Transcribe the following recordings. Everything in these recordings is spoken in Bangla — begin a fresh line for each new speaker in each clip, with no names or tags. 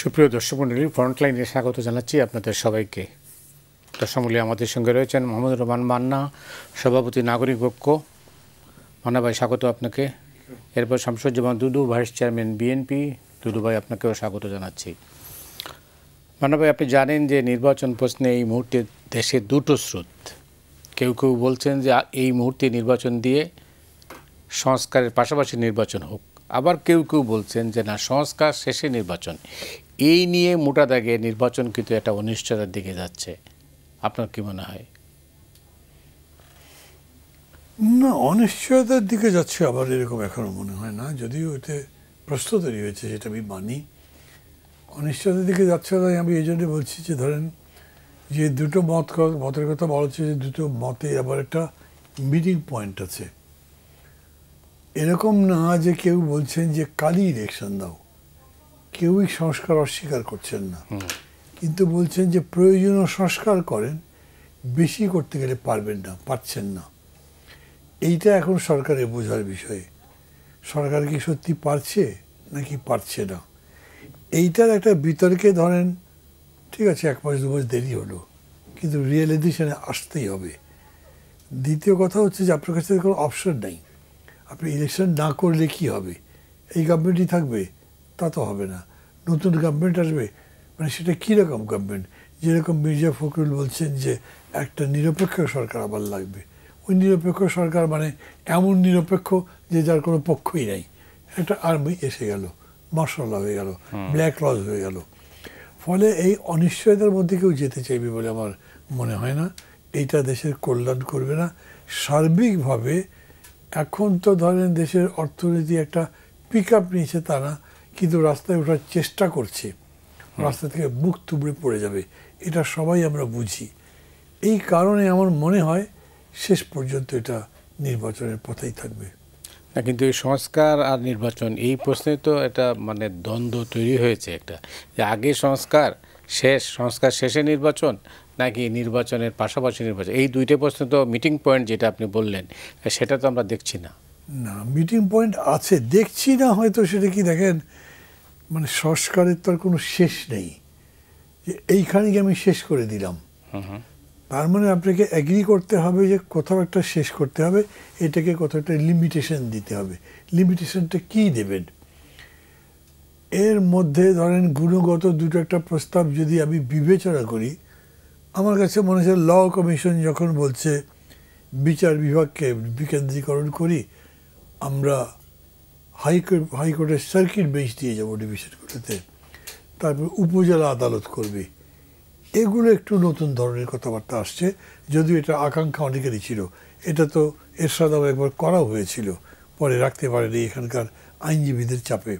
সুপ্রিয় দর্শক মণ্ডলী, ফ্রন্টলাইনে স্বাগত জানাচ্ছি আপনাদের সবাইকে। দর্শকমণ্ডলী, আমাদের সঙ্গে রয়েছেন মোহাম্মদ রহমান মান্না, সভাপতি নাগরিক ঐক্য। মান্না ভাই, স্বাগত আপনাকে। এরপর শামসুজ্জামান দুদু, ভাইস চেয়ারম্যান বিএনপি। দুদু ভাই, আপনাকেও স্বাগত জানাচ্ছি। মান্না ভাই, আপনি জানেন যে নির্বাচন প্রশ্নে এই মুহূর্তে দেশে দুটো স্রোত। কেউ কেউ বলছেন যে এই মুহূর্তে নির্বাচন দিয়ে সংস্কারের পাশাপাশি নির্বাচন হোক, আবার কেউ কেউ বলছেন যে না, সংস্কার শেষে নির্বাচন। এই নিয়ে মোটা দাগে নির্বাচন কিন্তু একটা অনিশ্চয়তার দিকে যাচ্ছে। আপনার কি মনে হয়?
না, অনিশ্চয়তার দিকে যাচ্ছে আবার এরকম এখনো মনে হয় না, যদিও এতে প্রশ্ন তৈরি হয়েছে, সেটা আমি মানি। অনিশ্চয়তার দিকে যাচ্ছে তাই আমি এই জন্য বলছি যে ধরেন যে দুটো মতের কথা বলা হচ্ছে, যে দুটো মতে আবার একটা মিটিং পয়েন্ট আছে। এরকম না যে কেউ বলছেন যে কালই ইলেকশন দাও, কেউই সংস্কার অস্বীকার করছেন না, কিন্তু বলছেন যে প্রয়োজনীয় সংস্কার করেন, বেশি করতে গেলে পারছেন না। এইটা এখন সরকারের বোঝার বিষয়। সরকার কি সত্যি পারছে নাকি পারছে না, এইটার একটা বিতর্কে ধরেন ঠিক আছে, 1 মাস 2 মাস দেরি হলো, কিন্তু রিয়েলাইজেশনে আসতেই হবে। দ্বিতীয় কথা হচ্ছে যে আপনার কাছে কোনো অপশন নাই। আপনি ইলেকশন না করলে কি হবে? এই গভর্নমেন্টই থাকবে? তা তো হবে না, নতুন গভর্নমেন্ট আসবে। মানে সেটা কীরকম গভর্নমেন্ট? যেরকম মির্জা ফখরুল বলছেন যে একটা নিরপেক্ষ সরকার আবার লাগবে। ওই নিরপেক্ষ সরকার মানে এমন নিরপেক্ষ যে যার কোনো পক্ষই নাই। একটা আর্মি এসে গেল, মার্শাল ল হয়ে গেল, ব্ল্যাক লজ হয়ে গেল। ফলে এই অনিশ্চয়তার মধ্যে কেউ যেতে চাইবে বলে আমার মনে হয় না। এইটা দেশের কল্যাণ করবে না সার্বিকভাবে। এখন তো ধরেন দেশের অর্থনীতি একটা পিক আপ নিয়েছে তা না, কিন্তু রাস্তায় ওঠার চেষ্টা করছে। রাস্তা থেকে বুক তুবড়ে পড়ে যাবে, এটা সবাই আমরা বুঝি। এই কারণে আমার মনে হয় শেষ পর্যন্ত এটা নির্বাচনের পথেই থাকবে
না, কিন্তু এই সংস্কার আর নির্বাচন এই প্রশ্নে তো এটা মানে দ্বন্দ্ব তৈরি হয়েছে একটা, যে আগে সংস্কার শেষে নির্বাচন, নাকি নির্বাচনের পাশাপাশি নির্বাচন। এই দুইটা প্রশ্ন তো মিটিং পয়েন্ট যেটা আপনি বললেন, সেটা তো আমরা দেখছি না।
না, মিটিং পয়েন্ট আছে, দেখছি না হয়তো। সেটা কি দেখেন, মানে সংস্কারের তো আর কোনো শেষ নেই যে এইখানে গিয়ে আমি শেষ করে দিলাম। তার মানে আপনাকে অ্যাগ্রি করতে হবে যে কোথাও একটা শেষ করতে হবে, এটাকে কোথাও একটা লিমিটেশন দিতে হবে। লিমিটেশনটা কী দেবেন? এর মধ্যে ধরেন গুণগত দুটো একটা প্রস্তাব যদি আমি বিবেচনা করি, আমার কাছে মনে হচ্ছে ল কমিশন যখন বলছে বিচার বিভাগকে বিকেন্দ্রীকরণ করি, আমরা হাইকোর্টের সার্কিট বেঞ্চ দিয়ে যাবো ডিভিশন কোর্টেতে, তারপর উপজেলা আদালত করবে। এগুলো একটু নতুন ধরনের কথাবার্তা আসছে, যদিও এটা আকাঙ্ক্ষা অনেকেরই ছিল। এটা তো এরশাদাও একবার করা হয়েছিল, পরে রাখতে পারেনি এখানকার আইনজীবীদের চাপে।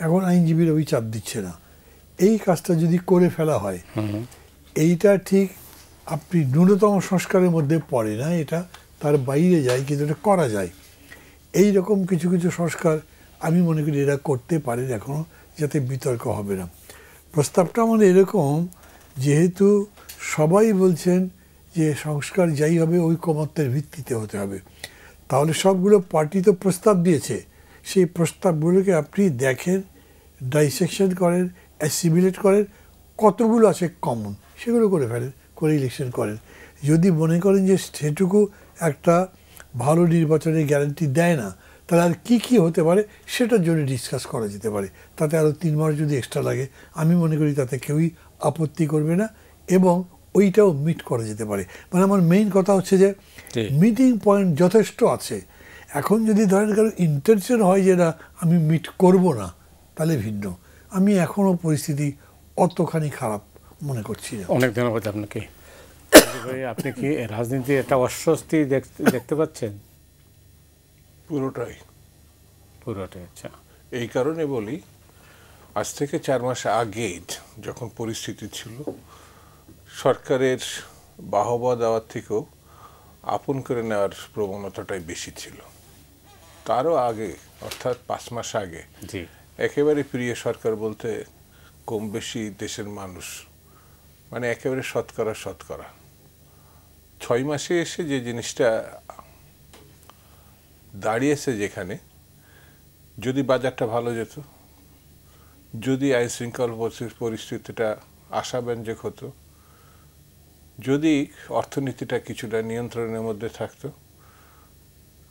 এখন আইনজীবীরা ওই চাপ দিচ্ছে না। এই কাজটা যদি করে ফেলা হয়, এইটা ঠিক আপনি ন্যূনতম সংস্কারের মধ্যে পড়ে না, এটা তার বাইরে যায়, কিন্তু এটা করা যায়। এই রকম কিছু কিছু সংস্কার আমি মনে করি এরা করতে পারেন এখনও, যাতে বিতর্ক হবে না। প্রস্তাবটা আমাদের এরকম, যেহেতু সবাই বলছেন যে সংস্কার যাই হবে ঐকমত্যের ভিত্তিতে হতে হবে, তাহলে সবগুলো পার্টি তো প্রস্তাব দিয়েছে। সেই প্রস্তাবগুলোকে আপনি দেখেন, ডাইসেকশন করেন, অ্যাসিমিলেট করেন, কতগুলো আছে কমন, সেগুলো করে ফেলেন, করে ইলেকশন করেন। যদি মনে করেন যে সেটুকু একটা ভালো নির্বাচনের গ্যারান্টি দেয় না, তাহলে আর কী কী হতে পারে সেটার জন্য ডিসকাস করা যেতে পারে। তাতে আরও 3 মাস যদি এক্সট্রা লাগে, আমি মনে করি তাতে কেউই আপত্তি করবে না, এবং ওইটাও মিট করা যেতে পারে। মানে আমার মেইন কথা হচ্ছে যে মিটিং পয়েন্ট যথেষ্ট আছে। এখন যদি ধরেন কারো ইন্টেনশন হয় যে না আমি মিট করব না, তাহলে ভিন্ন। আমি এখনও পরিস্থিতি অতখানি খারাপ মনে করছি না।
অনেক ধন্যবাদ আপনাকে। আপনি কি রাজনীতি একটা অস্বস্তি দেখতে পাচ্ছেন?
পুরোটাই।
আচ্ছা,
এই কারণে বলি, আজ থেকে 4 মাস আগে যখন পরিস্থিতি ছিল, সরকারের বাহবা দেওয়ার থেকেও আপন করে নেওয়ার প্রবণতাটাই বেশি ছিল। তারও আগে, অর্থাৎ 5 মাস আগে, একেবারে প্রিয় সরকার বলতে কম বেশি দেশের মানুষ, মানে একেবারে শতকরা 6 মাসে এসে যে জিনিসটা দাঁড়িয়েছে, যেখানে যদি বাজারটা ভালো যেত, যদি আইন শৃঙ্খলা পরিস্থিতিটা আশাব্যঞ্জক হতো, যদি অর্থনীতিটা কিছুটা নিয়ন্ত্রণের মধ্যে থাকতো,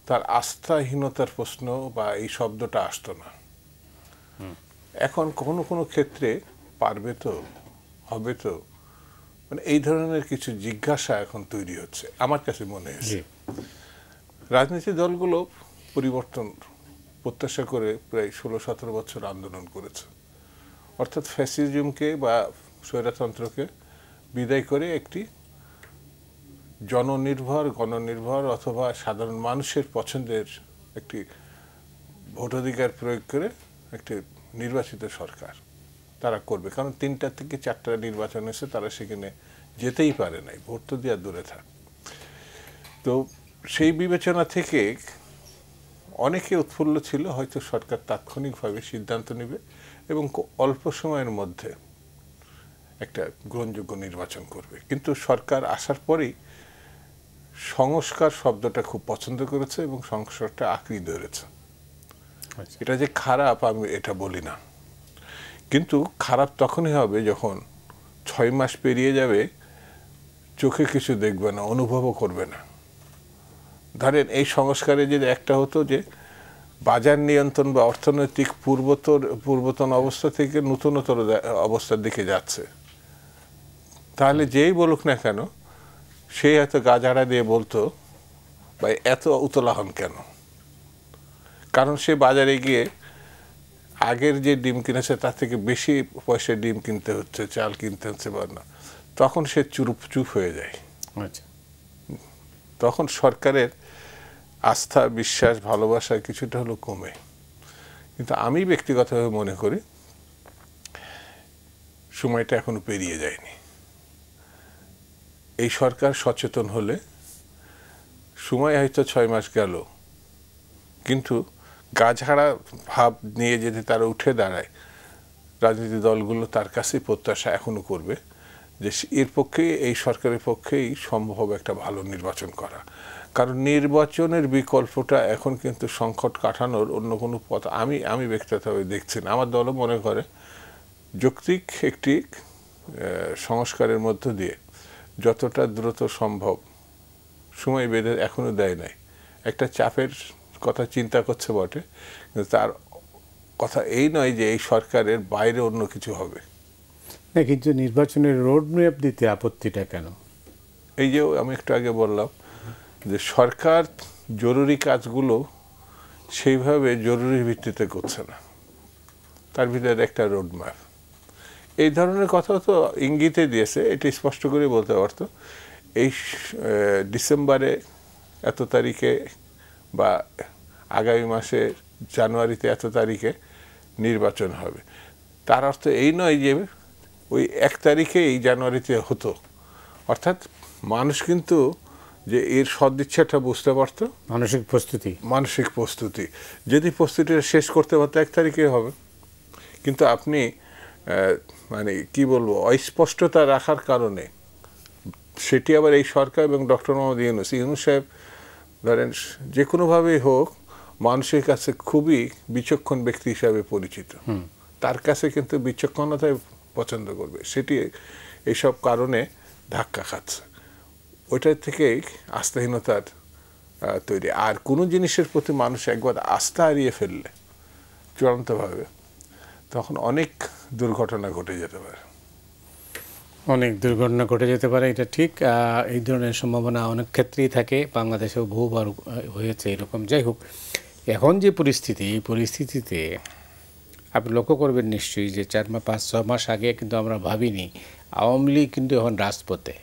তার আস্থাহীনতার প্রশ্ন বা এই শব্দটা আসতো না। এখন কোনো কোনো ক্ষেত্রে পারবে তো, হবে তো, মানে এই ধরনের কিছু জিজ্ঞাসা এখন তৈরি হচ্ছে আমার কাছে মনে হয়েছে। রাজনৈতিক দলগুলো পরিবর্তন প্রত্যাশা করে প্রায় 16-17 বছর আন্দোলন করেছে, অর্থাৎ ফ্যাসিজমকে বা স্বৈরতন্ত্রকে বিদায় করে একটি জননির্ভর, গণনির্ভর অথবা সাধারণ মানুষের পছন্দের একটি ভোটাধিকার প্রয়োগ করে একটি নির্বাচিত সরকার তারা করবে। কারণ 3টা থেকে 4টা নির্বাচন এসে তারা সেখানে যেতেই পারে নাই, ভোট তো দেওয়া দূরে থাক। তো সেই বিবেচনা থেকে অনেকে উৎফুল্ল ছিল হয়তো সরকার তাৎক্ষণিকভাবে সিদ্ধান্ত নেবে এবং অল্প সময়ের মধ্যে একটা গ্রহণযোগ্য নির্বাচন করবে। কিন্তু সরকার আসার পরেই সংস্কার শব্দটা খুব পছন্দ করেছে এবং সংস্কারটা আঁকড়ে ধরেছে। এটা যে খারাপ আমি এটা বলি না, কিন্তু খারাপ তখনই হবে যখন 6 মাস পেরিয়ে যাবে, চোখে কিছু দেখবে না, অনুভবও করবে না। ধরেন এই সংস্কারে যদি একটা হতো যে বাজার নিয়ন্ত্রণ বা অর্থনৈতিক পূর্বতন অবস্থা থেকে নতুনতর অবস্থার দিকে যাচ্ছে, তাহলে যেই বলুক না কেন সেই হয়তো গা ঝাড়া দিয়ে বলতো ভাই এত উতলাহন কেন, কারণ সে বাজারে গিয়ে আগের যে ডিম কিনেছে তার থেকে বেশি পয়সায় ডিম কিনতে হচ্ছে, চাল কিনতে হচ্ছে বা না, তখন সে চুপ হয়ে যায়। তখন সরকারের আস্থা, বিশ্বাস, ভালোবাসা কিছুটা হলো কমে। কিন্তু আমি ব্যক্তিগতভাবে মনে করি সময়টা এখনো পেরিয়ে যায়নি। এই সরকার সচেতন হলে সময় হয়তো 6 মাস গেল, কিন্তু গা ঝাড়া ভাব নিয়ে যদি তারা উঠে দাঁড়ায়, রাজনৈতিক দলগুলো তার কাছেই প্রত্যাশা এখনো করবে যে এর পক্ষে, এই সরকারের পক্ষেই সম্ভব একটা ভালো নির্বাচন করা। কারণ নির্বাচনের বিকল্পটা এখন কিন্তু সংকট কাটানোর অন্য কোনো পথ আমি ব্যক্তিগতভাবে দেখছি না। আমার দলও মনে করে যৌক্তিক একটি সংস্কারের মধ্য দিয়ে যতটা দ্রুত সম্ভব, সময় বেঁধে এখনো দেয় নাই, একটা চাপের কথা চিন্তা করছে বটে, কিন্তু তার কথা এই নয় যে এই সরকারের বাইরে অন্য কিছু হবে
না। কিন্তু নির্বাচনের রোড ম্যাপ দিতে আপত্তিটা কেন?
এই যে আমি একটু আগে বললাম যে সরকার জরুরি কাজগুলো সেইভাবে জরুরি ভিত্তিতে করছে না, তার ভিতরে একটা রোড ম্যাপ এই ধরনের কথা তো ইঙ্গিতে দিয়েছে। এটি স্পষ্ট করে বলতে পারতো এই ডিসেম্বরে এত তারিখে বা আগামী মাসে জানুয়ারিতে এত তারিখে নির্বাচন হবে। তার অর্থ এই নয় যে ওই 1 তারিখে এই জানুয়ারিতে হতো, অর্থাৎ মানুষ কিন্তু যে এর সদিচ্ছাটা বুঝতে পারতো। মানসিক প্রস্তুতি যদি প্রস্তুতিটা শেষ করতে পারতো 1 তারিখে হবে। কিন্তু আপনি মানে কি বলবো, অস্পষ্টতা রাখার কারণে সেটি আবার এই সরকার এবং ডক্টর মোহাম্মদ ইউনূস সাহেব ধরেন যে কোনোভাবেই হোক মানুষের কাছে খুবই বিচক্ষণ ব্যক্তি হিসাবে পরিচিত, তার কাছে কিন্তু বিচক্ষণতাই পছন্দ করবে, সেটি এইসব কারণে ধাক্কা খাচ্ছে। ওইটার থেকেই আস্থাহীনতার তৈরি। আর কোনো জিনিসের প্রতি মানুষ একবার আস্থা হারিয়ে ফেললে চূড়ান্তভাবে, তখন অনেক দুর্ঘটনা ঘটে যেতে পারে।
এটা ঠিক। এই ধরনের সম্ভাবনা অনেক ক্ষেত্রেই থাকে, বাংলাদেশেও বহুবার হয়েছে এরকম। যাই হোক, এখন যে পরিস্থিতি, এই পরিস্থিতিতে আপনি লক্ষ্য করবেন নিশ্চয়ই যে 4-5-6 মাস আগে কিন্তু আমরা ভাবিনি আওয়ামী লীগ কিন্তু এখন রাজপথে,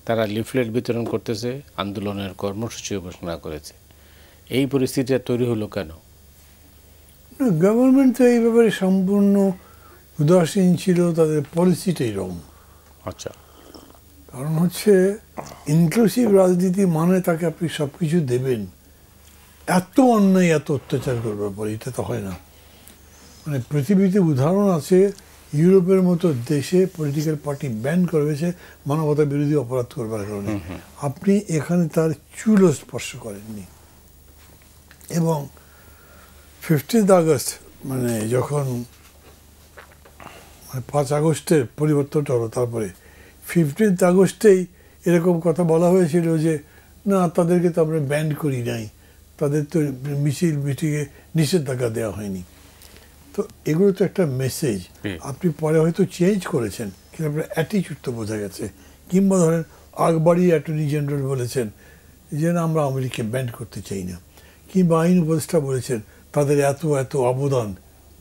তারা লিফলেট বিতরণ করতেছে, আন্দোলনের কর্মসূচি ঘোষণা করেছে। এই পরিস্থিতিটা তৈরি হলো কেন?
গভর্নমেন্ট তো এই ব্যাপারে সম্পূর্ণ উদাসীন ছিল, তাদের পলিসিটাই রং।
আচ্ছা,
কারণ হচ্ছে ইনক্লুসিভ রাজনীতি মানে তাকে আপনি সব কিছু দেবেন, এত অন্যায় এত অত্যাচার করবার পরে এটা তো হয় না। মানে পৃথিবীতে উদাহরণ আছে, ইউরোপের মতো দেশে পলিটিক্যাল পার্টি ব্যান করা হয়েছে মানবতা বিরোধী অপরাধ করবার কারণে। আপনি এখানে তার চুলও স্পর্শ করেননি। এবং 15 আগস্ট মানে যখন মানে 5 আগস্টের পরিবর্তনটা হলো, তারপরে 15 আগস্টেই এরকম কথা বলা হয়েছিল যে না, তাদেরকে তো আমরা ব্যান্ড করি নাই, তাদের তো মিছিল মিটিংয়ে নিষেধাজ্ঞা দেওয়া হয়নি। তো এগুলো তো একটা মেসেজ। আপনি পরে হয়তো চেঞ্জ করেছেন, কিন্তু আপনার অ্যাটিচিউড তো বোঝা গেছে। কিংবা ধরেন আকবরী অ্যাটর্নি জেনারেল বলেছেন যে না, আমরা আওয়ামী লীগকে ব্যান্ড করতে চাই না। কিংবা আইন উপদেষ্টা বলেছেন তাদের এত এত অবদান,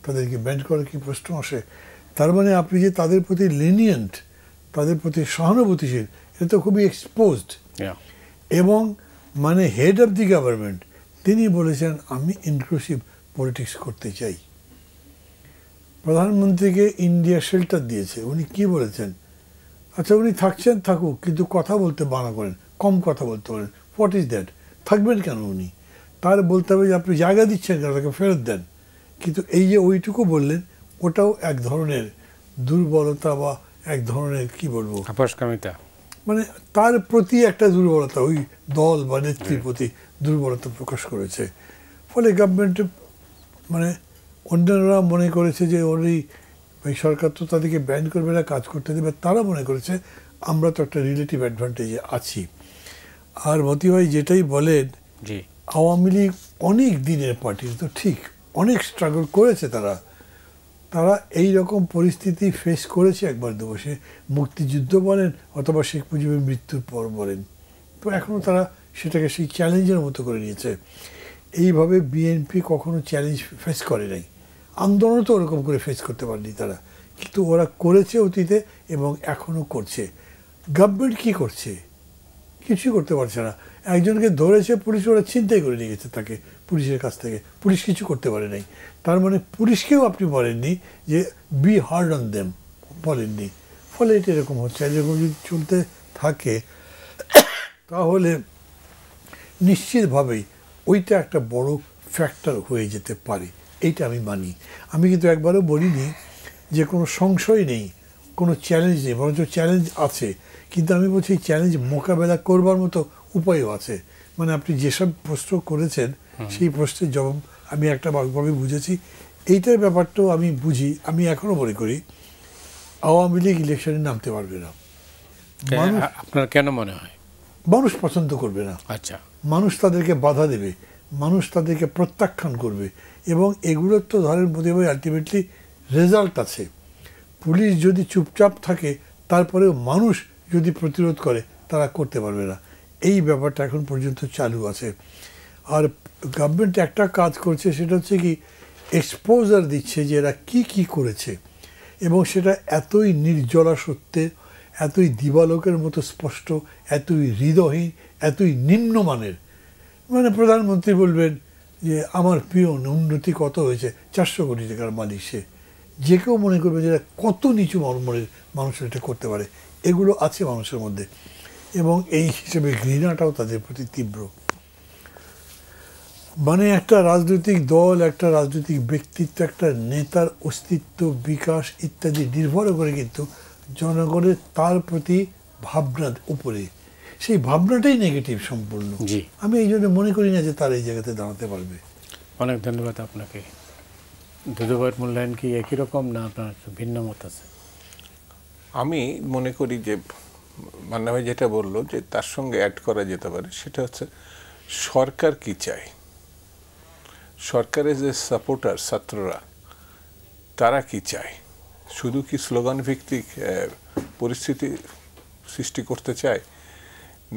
তাদেরকে ব্যান্ড করার কি প্রশ্ন আসে? তার মানে আপনি যে তাদের প্রতি লিনিয়েন্ট, তাদের প্রতি সহানুভূতিশীল, এটা তো খুবই এক্সপোজড। এবং মানে হেড অফ দি গভর্নমেন্ট তিনি বলেছেন আমি ইনক্লুসিভ পলিটিক্স করতে চাই। প্রধানমন্ত্রীকে ইন্ডিয়া শেল্টার দিয়েছে, উনি কি বলেছেন? আচ্ছা, উনি থাকছেন, থাকুক, কিন্তু কথা বলতে বানা করেন, কম কথা বলতে বলেন। What is that? থাকবেন কেন উনি? তার বলতে হবে যে আপনি জায়গা দিচ্ছেন কেন, তাকে ফেরত দেন। কিন্তু এই যে ওইটুকু বললেন, ওটাও এক ধরনের দুর্বলতা বা এক ধরনের কি বলবো,
আপসকামিতা।
মানে তার প্রতি একটা দুর্বলতা, ওই দল বা নেত্রীর প্রতি দুর্বলতা প্রকাশ করেছে। ফলে গভর্নমেন্ট মানে অন্যান্যরা মনে করেছে যে ওই সরকার তো তাদেরকে ব্যান করবে না, কাজ করতে দেবে। তারা মনে করেছে আমরা তো একটা রিলেটিভ অ্যাডভান্টেজে আছি। আর মতি ভাই যেটাই বলেন,
জি,
আওয়ামী লীগ অনেক দিনের পার্টি, তো ঠিক অনেক স্ট্রাগল করেছে তারা এই রকম পরিস্থিতি ফেস করেছে একবার দেবো, সে মুক্তিযুদ্ধ বলেন অথবা শেখ মুজিবের মৃত্যুর পর বলেন। তো এখনও তারা সেটাকে সেই চ্যালেঞ্জের মতো করে নিয়েছে। এইভাবে বিএনপি কখনো চ্যালেঞ্জ ফেস করে নাই, আন্দোলন তো ওরকম করে ফেস করতে পারেনি তারা, কিন্তু ওরা করেছে অতীতে এবং এখনও করছে। গভর্নমেন্ট কী করছে? কিছুই করতে পারছে না। একজনকে ধরেছে পুলিশ, ওরা ছিনতাই করে নিয়ে গেছে তাকে পুলিশের কাছ থেকে, পুলিশ কিছু করতে পারে নাই। তার মানে পুলিশকেও আপনি বলেননি যে বি হার্ড অন দেম, বলেননি। ফলে এটা এরকম হচ্ছে। এরকম যদি চলতে থাকে তাহলে নিশ্চিতভাবেই ওইটা একটা বড় ফ্যাক্টর হয়ে যেতে পারে, এইটা আমি মানি। আমি কিন্তু একবারও বলিনি যে কোনো সংশয় নেই, কোনো চ্যালেঞ্জ নেই, বরঞ্চ চ্যালেঞ্জ আছে। কিন্তু আমি বলছি এই চ্যালেঞ্জ মোকাবেলা করবার মতো উপায়ও আছে। মানে আপনি যেসব প্রশ্ন করেছেন সেই প্রশ্নের জবাব আমি একটা ভাবে বুঝেছি। এইটার ব্যাপারটাও আমি বুঝি। আমি এখনও মনে করি আওয়ামী লীগ ইলেকশনে নামতে পারবে না।
আপনার কেন মনে হয়?
মানুষ পছন্দ করবে না।
আচ্ছা,
মানুষ তাদেরকে বাধা দেবে, মানুষ তাদেরকে প্রত্যাখ্যান করবে। এবং এগুলোর তো ধরেন বোধ হয় আলটিমেটলি রেজাল্ট আছে। পুলিশ যদি চুপচাপ থাকে, তারপরেও মানুষ যদি প্রতিরোধ করে, তারা করতে পারবে না। এই ব্যাপারটা এখন পর্যন্ত চালু আছে। আর গভর্নমেন্ট একটা কাজ করছে, সেটা হচ্ছে কি এক্সপোজার দিচ্ছে যে এরা কী করেছে, এবং সেটা এতই নির্জলা সত্যে, এতই দিবালোকের মতো স্পষ্ট, এতই হৃদয়হীন, এতই নিম্নমানের। মানে প্রধানমন্ত্রী বলবেন যে আমার প্রিয় উন্নতি কত হয়েছে, 400 কোটি টাকার মালিক সে। যে কেউ মনে করবে যে কত নিচু মর্মরের মানুষ এটা করতে পারে। এগুলো আছে মানুষের মধ্যে, এবং এই হিসেবে ঘৃণাটাও তাদের প্রতি তীব্র। মানে একটা রাজনৈতিক দল, একটা রাজনৈতিক ব্যক্তিত্ব, একটা নেতার অস্তিত্ব, বিকাশ ইত্যাদি নির্ভর করে কিন্তু জনগণের তার প্রতি ভাবনার উপরে। সেই ভাবনাটাই নেগেটিভ সম্পূর্ণ।
জি,
আমি এই জন্য মনে করি না যে তার এই জায়গাতে দাঁড়াতে পারবে।
অনেক ধন্যবাদ আপনাকে। দুদুভাইয়ের মূল্যায়ন কি একই রকম, না আপনার ভিন্ন মত আছে?
আমি মনে করি যে মান্না ভাই যেটা বললো যে তার সঙ্গে অ্যাড করা যেতে পারে, সেটা হচ্ছে সরকার কি চায়, সরকারের যে সাপোর্টার ছাত্ররা তারা কি চায়। শুধু কি স্লোগান ভিত্তিক পরিস্থিতি সৃষ্টি করতে চায়,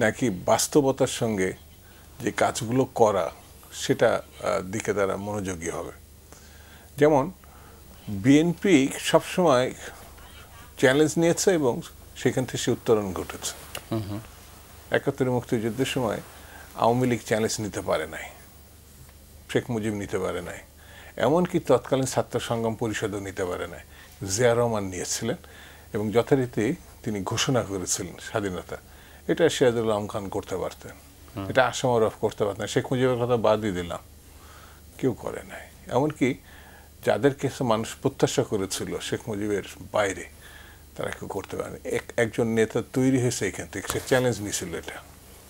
নাকি বাস্তবতার সঙ্গে যে কাজগুলো করা সেটা দিকে তারা মনোযোগী হবে। যেমন বিএনপি সবসময় চ্যালেঞ্জ নিয়েছে এবং সেখান থেকে সে উত্তরণ ঘটেছে। ৭১ মুক্তিযুদ্ধের সময় আওয়ামী লীগ চ্যালেঞ্জ নিতে পারে নাই, শেখ মুজিব নিতে পারে নাই, এমনকি তৎকালীন ছাত্র সংগ্রাম পরিষদও নিতে পারে নাই। জিয়া রহমান নিয়েছিলেন এবং যথারীতি তিনি ঘোষণা করেছিলেন স্বাধীনতা। এটা সিরাজুল আলম খান করতে পারতেন, এটা আসাম আরফ করতে পারতেন। শেখ মুজিবের কথা বাদই দিলাম, কেউ করে নাই। এমনকি যাদেরকে মানুষ প্রত্যাশা করেছিল শেখ মুজিবের বাইরে, তারা কেউ করতে পারেনি। একজন নেতা তৈরি হয়েছে এখান থেকে, সে চ্যালেঞ্জ নিয়েছিল এটা,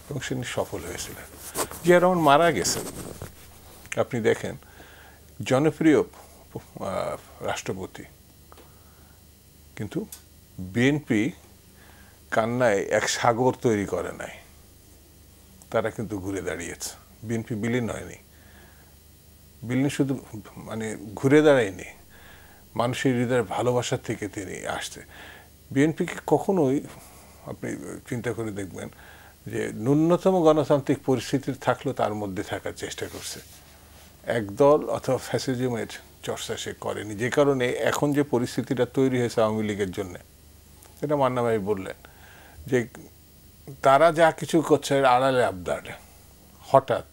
এবং সে সফল হয়েছিলেন। জিয়া রহমান মারা গেছেন। আপনি দেখেন জনপ্রিয় রাষ্ট্রপতি কিন্তু বিএনপি কান্নায় এক সাগর তৈরি করে নাই, তারা কিন্তু ঘুরে দাঁড়িয়েছে। বিএনপি বিলীন হয়নি, বিলীন শুধু মানে ঘুরে দাঁড়ায়নি, মানুষের হৃদয়ের ভালোবাসার থেকে তিনি আসছে। বিএনপিকে কখনোই আপনি চিন্তা করে দেখবেন যে ন্যূনতম গণতান্ত্রিক পরিস্থিতি থাকলেও তার মধ্যে থাকার চেষ্টা করছে। একদল অথবা ফ্যাসিজমের চর্চা সে করেনি, যে কারণে এখন যে পরিস্থিতিটা তৈরি হয়েছে আওয়ামী লীগের জন্য, এটা মান্না ভাই বললেন যে তারা যা কিছু করছে আড়ালে আবদার, হঠাৎ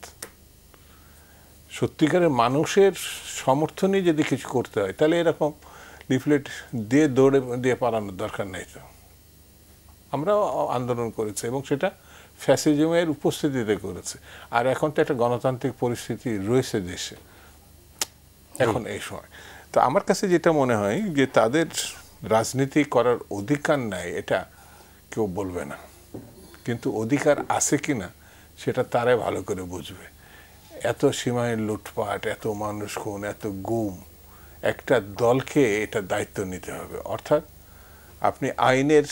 সত্যিকারের মানুষের সমর্থনই যদি কিছু করতে হয় তাহলে এরকম লিফলেট দিয়ে দৌড়ে দিয়ে পালানোর দরকার নেই। তো আমরাও আন্দোলন করেছি এবং সেটা ফ্যাসিজমের উপস্থিতিতে করেছে। আর এখন তো একটা গণতান্ত্রিক পরিস্থিতি রয়েছে দেশে এখন এই সময়। তো আমার কাছে যেটা মনে হয় যে তাদের রাজনীতি করার অধিকার নাই এটা কেউ বলবে না, কিন্তু অধিকার আছে কিনা সেটা তারাই ভালো করে বুঝবে। এত সীমাহীন লুটপাট, এত মানুষ খুন, এত গুম, একটা দলকে এটা দায়িত্ব নিতে হবে। অর্থাৎ আপনি আইনের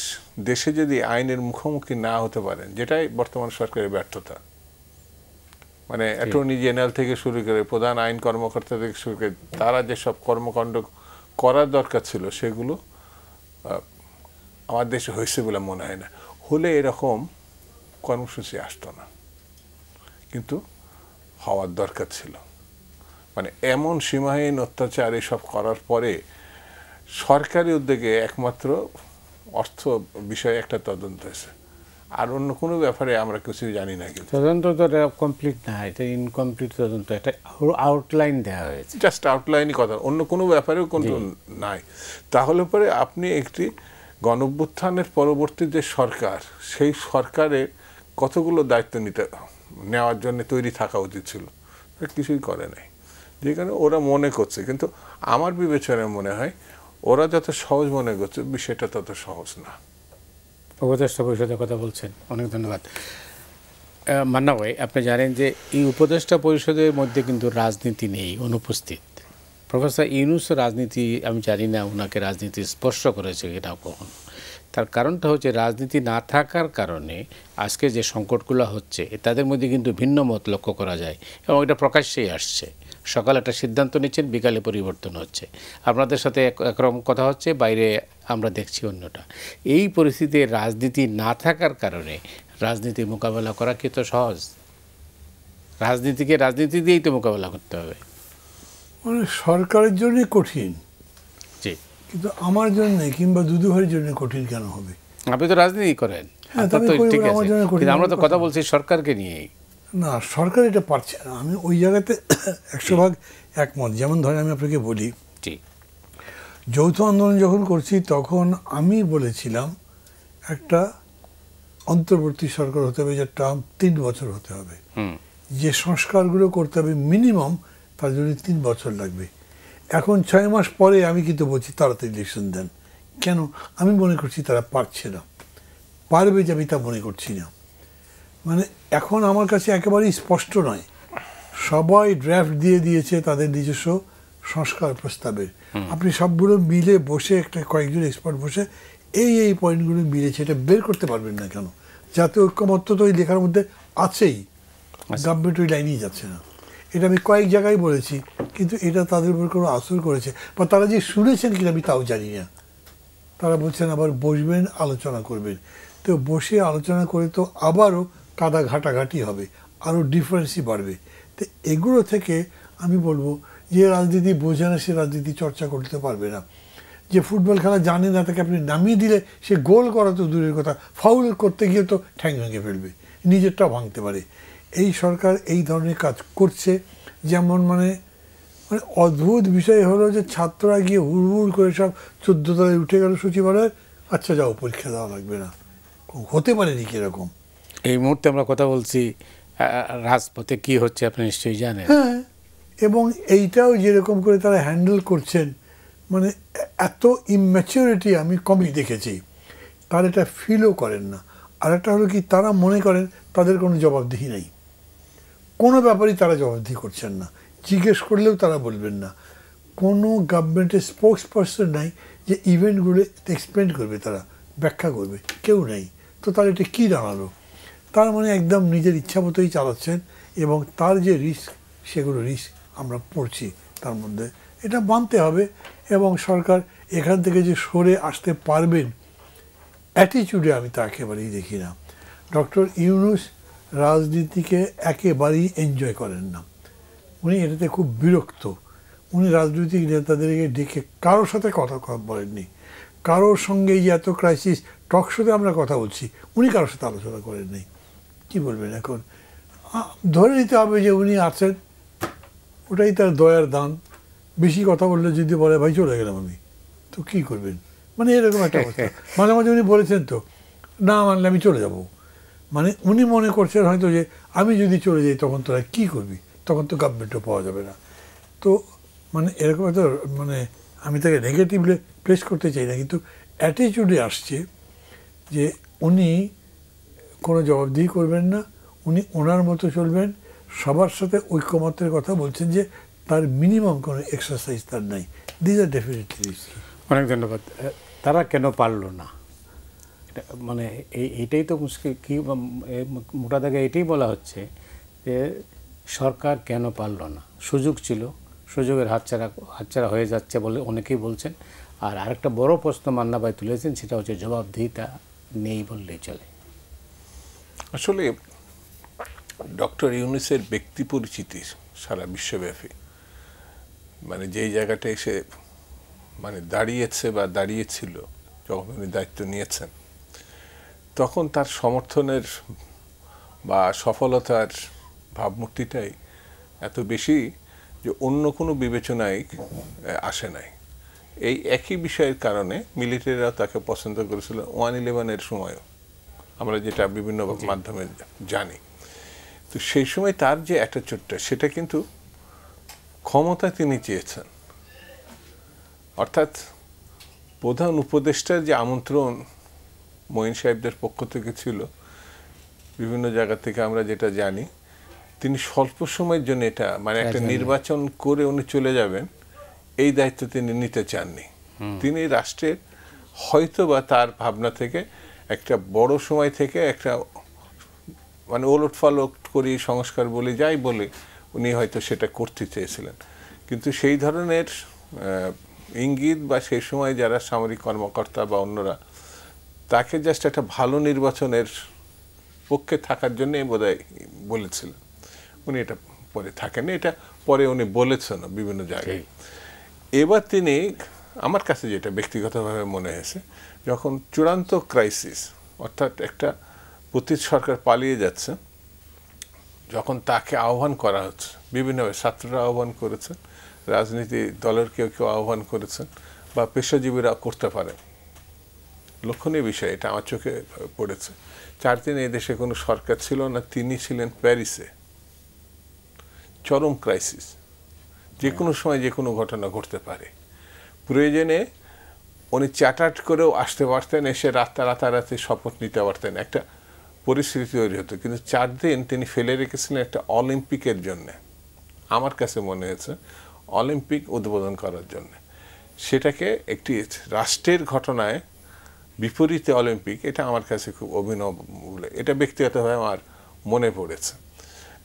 দেশে যদি আইনের মুখোমুখি না হতে পারেন, যেটাই বর্তমান সরকারের ব্যর্থতা, মানে অ্যাটর্নি জেনারেল থেকে শুরু করে প্রধান আইন কর্মকর্তা থেকে শুরু করে তারা যেসব কর্মকাণ্ড করার দরকার ছিল সেগুলো আমার দেশে হয়েছে বলে মনে হয় না। হলে এরকম কর্মসূচি আসতো না, কিন্তু হওয়ার দরকার ছিল। মানে এমন সীমাহীন অত্যাচার এসব করার পরে সরকারি উদ্যোগে একমাত্র অর্থ বিষয়ে একটা তদন্ত হয়েছে, আর অন্য কোনো ব্যাপারে আমরা কিছু জানি না। কিন্তু
তদন্ত তো কমপ্লিট না, এটা ইনকমপ্লিট তদন্ত, একটা আউটলাইন দেওয়া হয়েছে,
জাস্ট আউটলাইনই কথা, অন্য কোনো ব্যাপারেও কোনো নাই। তাহলে পরে আপনি একটি গণঅভ্যুত্থানের পরবর্তী যে সরকার, সেই সরকারের কতগুলো দায়িত্ব নেওয়ার জন্য তৈরি থাকা উচিত ছিল, কিছুই করে নাই। যেখানে ওরা মনে করছে, কিন্তু আমার বিবেচনায় মনে হয় ওরা যত সহজ মনে করছে বিষয়টা তত সহজ না।
উপদেষ্টা পরিষদের কথা বলছেন, অনেক ধন্যবাদ। মান্না ভাই, আপনি জানেন যে এই উপদেষ্টা পরিষদের মধ্যে কিন্তু রাজনীতি নেই, অনুপস্থিত। প্রফেসর ইউনূস রাজনীতি, আমি জানি না ওনাকে রাজনীতি স্পর্শ করেছে কিনা কখন। তার কারণটা হচ্ছে রাজনীতি না থাকার কারণে আজকে যে সংকটগুলো হচ্ছে তাদের মধ্যে কিন্তু ভিন্ন মত লক্ষ্য করা যায় এবং এটা প্রকাশ্যেই আসছে। সকালে একটা সিদ্ধান্ত নিচ্ছেন, বিকালে পরিবর্তন হচ্ছে। আপনাদের সাথে একরকম কথা হচ্ছে, বাইরে আমরা দেখছি অন্যটা। এই পরিস্থিতিতে রাজনীতি না থাকার কারণে রাজনীতি মোকাবেলা করা কি তো সহজ? রাজনীতিকে রাজনীতি দিয়েই তো মোকাবেলা করতে হবে।
মানে সরকারের জন্য কঠিন,
জি,
কিন্তু আমার জন্য কিংবা দুদুভাইয়ের জন্য কঠিন কেন হবে?
আপনি তো রাজনীতি করেন, আপনার তো ঠিক আছে, কিন্তু আমরা তো কথা বলছি সরকারকে নিয়েই।
না, সরকার এটা পারছে না। আমি ওই জায়গাতে 100% একমত। যেমন ধরেন আমি আপনাকে বলি,
জি,
যৌথ আন্দোলন যখন করছি তখন আমি বলেছিলাম একটা অন্তর্বর্তী সরকার হতে হবে, যে টার্ম 3 বছর হতে হবে, যে সংস্কারগুলো করতে হবে মিনিমাম তার জন্য 3 বছর লাগবে। এখন 6 মাস পরে আমি কিন্তু বলছি তাড়াতাড়ি ইলেকশন দেন। কেন? আমি মনে করছি তারা পারছে না, পারবে যে আমি তা মনে করছি না। মানে এখন আমার কাছে একেবারেই স্পষ্ট নয়। সবাই ড্রাফট দিয়ে দিয়েছে তাদের নিজস্ব সংস্কার প্রস্তাবের। আপনি সবগুলো মিলে বসে, একটা কয়েকজন এক্সপার্ট বসে এই পয়েন্টগুলো মিলেছে, এটা বের করতে পারবেন না কেন? জাতীয় ঐক্যমত্য তো ওই লেখার মধ্যে আছেই, গভর্নমেন্ট ওই লাইনেই যাচ্ছে না। এটা আমি কয়েক জায়গায় বলেছি, কিন্তু এটা তাদের উপর কোনো আসর করেছে বা তারা যে শুনেছেন কিনা আমি তাও জানি না। তারা বলছেন আবার বসবেন, আলোচনা করবেন। তো বসে আলোচনা করে তো আবারও কাদা ঘাটাঘাটি হবে, আরও ডিফারেন্সই বাড়বে। তো এগুলো থেকে আমি বলবো, যে রাজনীতি বোঝে না সে রাজনীতি চর্চা করতে পারবে না। যে ফুটবল খেলা জানে না তাকে আপনি নামিয়ে দিলে সে গোল করা তো দূরের কথা, ফাউল করতে গিয়ে তো ঠ্যাং ভেঙে ফেলবে, নিজেরটাও ভাঙতে পারে। এই সরকার এই ধরনের কাজ করছে। যেমন মানে অদ্ভুত বিষয় হলো যে ছাত্ররা গিয়ে হুড় করে সব 14 তলায় উঠে গেল সচিবালয়, আচ্ছা যাও পরীক্ষা দেওয়া লাগবে না। হতে পারেনি কিরকম?
এই মুহূর্তে আমরা কথা বলছি, রাজপথে কি হচ্ছে আপনি নিশ্চয়ই জানেন।
হ্যাঁ, এবং এইটাও যেরকম করে তারা হ্যান্ডেল করছেন, মানে এত ইম্যাচিউরিটি আমি কমই দেখেছি। তারা এটা ফিলও করেন না। আর একটা হলো কি, তারা মনে করেন তাদের কোনো জবাবদিহি নেই, কোনো ব্যাপারেই তারা জবাবদিহি করছেন না, জিজ্ঞেস করলেও তারা বলবেন না। কোনো গভর্নমেন্টের স্পোক্স পার্সন নাই যে ইভেন্টগুলো এক্সপ্লেন করবে, তারা ব্যাখ্যা করবে, কেউ নেই। তো তার এটা কী দাঁড়ালো? তার মানে একদম নিজের ইচ্ছা মতোই চালাচ্ছেন, এবং তার যে রিস্ক, সেগুলো রিস্ক আমরা পড়ছি তার মধ্যে। এটা মানতে হবে, এবং সরকার এখান থেকে যে সরে আসতে পারবেন অ্যাটিটিউডে আমি তা একেবারেই দেখি না। ডক্টর ইউনূস রাজনীতিকে একেবারেই এনজয় করেন না, উনি এটাতে খুব বিরক্ত। উনি রাজনৈতিক নেতাদেরকে ডেকে কারোর সাথে কথা বলেননি, কারোর সঙ্গে যে এত ক্রাইসিস টক শোতে আমরা কথা বলছি, উনি কারোর সাথে আলোচনা করেননি। কী বলবেন এখন? ধরে নিতে হবে যে উনি আছেন, ওটাই তার দয়ার দান। বেশি কথা বললে যদি বলে ভাই চলে গেলাম আমি, তো কী করবেন? মানে এরকম একটা অবস্থা। মাঝে মাঝে উনি বলেছেন তো, না মানলে আমি চলে যাব। মানে উনি মনে করছেন হয়তো যে আমি যদি চলে যাই তখন তোরা কী করবি, তখন তো গভর্নমেন্টও পাওয়া যাবে না। তো মানে এরকম একটা, মানে আমি তাকে নেগেটিভলি প্লেস করতে চাই না, কিন্তু অ্যাটিটিউডে আসছে যে উনি কোনো জবাবদিহি করবেন না, উনি ওনার মতো চলবেন, সবার সাথে ঐক্যমত্যের কথা বলছেন, যে তার মিনিমাম কোনো এক্সারসাইজ তার নাই। This are definitely risky.
অনেক ধন্যবাদ। তারা কেন পারলো না, মানে এইটাই তো মুশকিল। কি মোটা দাগে এটাই বলা হচ্ছে যে সরকার কেন পারলো না? সুযোগ ছিল, সুযোগের হাতছাড়া হয়ে যাচ্ছে বলে অনেকেই বলছেন। আর আরেকটা বড় প্রশ্ন মান্না ভাই তুলেছেন, সেটা হচ্ছে জবাবদিহিতা নেই বললেই চলে।
আসলে ডক্টর ইউনূসের ব্যক্তি পরিচিতি সারা বিশ্বব্যাপী, মানে যেই জায়গাটা এসে মানে দাঁড়িয়েছে বা দাঁড়িয়েছিল যখন উনি দায়িত্ব নিয়েছেন, তখন তার সমর্থনের বা সফলতার ভাবমূর্তিটাই এত বেশি যে অন্য কোনো বিবেচনায় আসে নাই। এই একই বিষয়ের কারণে মিলিটারিরা তাকে পছন্দ করেছিল 1/11-এর সময়ও, আমরা যেটা বিভিন্ন মাধ্যমে জানি। তো সেই সময় তার যে অ্যাটিটিউডটা, সেটা কিন্তু ক্ষমতা তিনি চেয়েছেন। অর্থাৎ প্রধান উপদেষ্টার যে আমন্ত্রণ মঈন সাহেবদের পক্ষ থেকে ছিল, বিভিন্ন জায়গা থেকে আমরা যেটা জানি, তিনি স্বল্প সময়ের জন্য এটা মানে একটা নির্বাচন করে উনি চলে যাবেন, এই দায়িত্ব তিনি নিতে চাননি। তিনি রাষ্ট্রের হয়তো বা তার ভাবনা থেকে একটা বড় সময় থেকে একটা মানে ওলট পালট করি সংস্কার বলে যাই বলে উনি হয়তো সেটা করতে চেয়েছিলেন। কিন্তু সেই ধরনের ইঙ্গিত বা সেই সময় যারা সামরিক কর্মকর্তা বা অন্যরা তাকে জাস্ট একটা ভালো নির্বাচনের পক্ষে থাকার জন্য বোধহয় বলেছিলেন। উনি এটা পরে থাকেন, এটা পরে উনি বলেছেন বিভিন্ন জায়গায়। এবার তিনি, আমার কাছে যেটা ব্যক্তিগতভাবে মনে হয়েছে, যখন চূড়ান্ত ক্রাইসিস, অর্থাৎ একটা পতিত সরকার পালিয়ে যাচ্ছে, যখন তাকে আহ্বান করা হচ্ছে বিভিন্নভাবে, ছাত্ররা আহ্বান করেছেন, রাজনীতি দলের কেউ কেউ আহ্বান করেছেন, বা পেশাজীবীরা করতে পারেন। লক্ষণীয় বিষয় এটা আমার চোখে পড়েছে। 4 দিন এই দেশে কোনো সরকার ছিল না, তিনি ছিলেন প্যারিসে। চরম ক্রাইসিস, যে কোনো সময় যে কোনো ঘটনা ঘটতে পারে। প্রয়োজনে উনি চ্যাটার্ট করেও আসতে পারতেন, এসে রাতারাতি শপথ নিতে পারতেন, একটা পরিস্থিতি তৈরি হতো। কিন্তু 4 দিন তিনি ফেলে রেখেছিলেন একটা অলিম্পিকের জন্যে। আমার কাছে মনে হয়েছে অলিম্পিক উদ্বোধন করার জন্যে। সেটাকে একটি রাষ্ট্রের ঘটনায় বিপরীতে অলিম্পিক, এটা আমার কাছে খুব অভিনব বলে, এটা ব্যক্তিগতভাবে আমার মনে পড়েছে।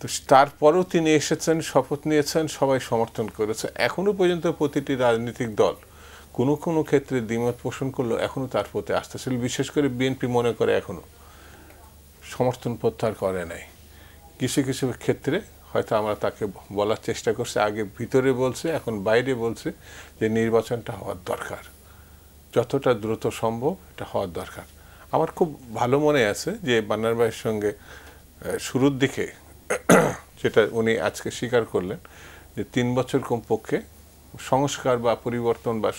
তো তারপরেও তিনি এসেছেন, শপথ নিয়েছেন, সবাই সমর্থন করেছে। এখনও পর্যন্ত প্রতিটি রাজনৈতিক দল কোনো কোনো ক্ষেত্রে দ্বিমত পোষণ করলেও এখনও তার প্রতি আস্থাশীল। বিশেষ করে বিএনপি মনে করে এখনও সমর্থন প্রত্যাহার করে নাই। কিছু কিছু ক্ষেত্রে হয়তো আমরা তাকে বলার চেষ্টা করছি, আগে ভিতরে বলছে, এখন বাইরে বলছে যে নির্বাচনটা হওয়ার দরকার, যতটা দ্রুত সম্ভব এটা হওয়ার দরকার। আমার খুব ভালো মনে আছে যে বান্নার ভাইয়ের সঙ্গে শুরুর দিকে যেটা উনি আজকে স্বীকার করলেন, যে 3 বছর কমপক্ষে সংস্কার বা পরিবর্তন বা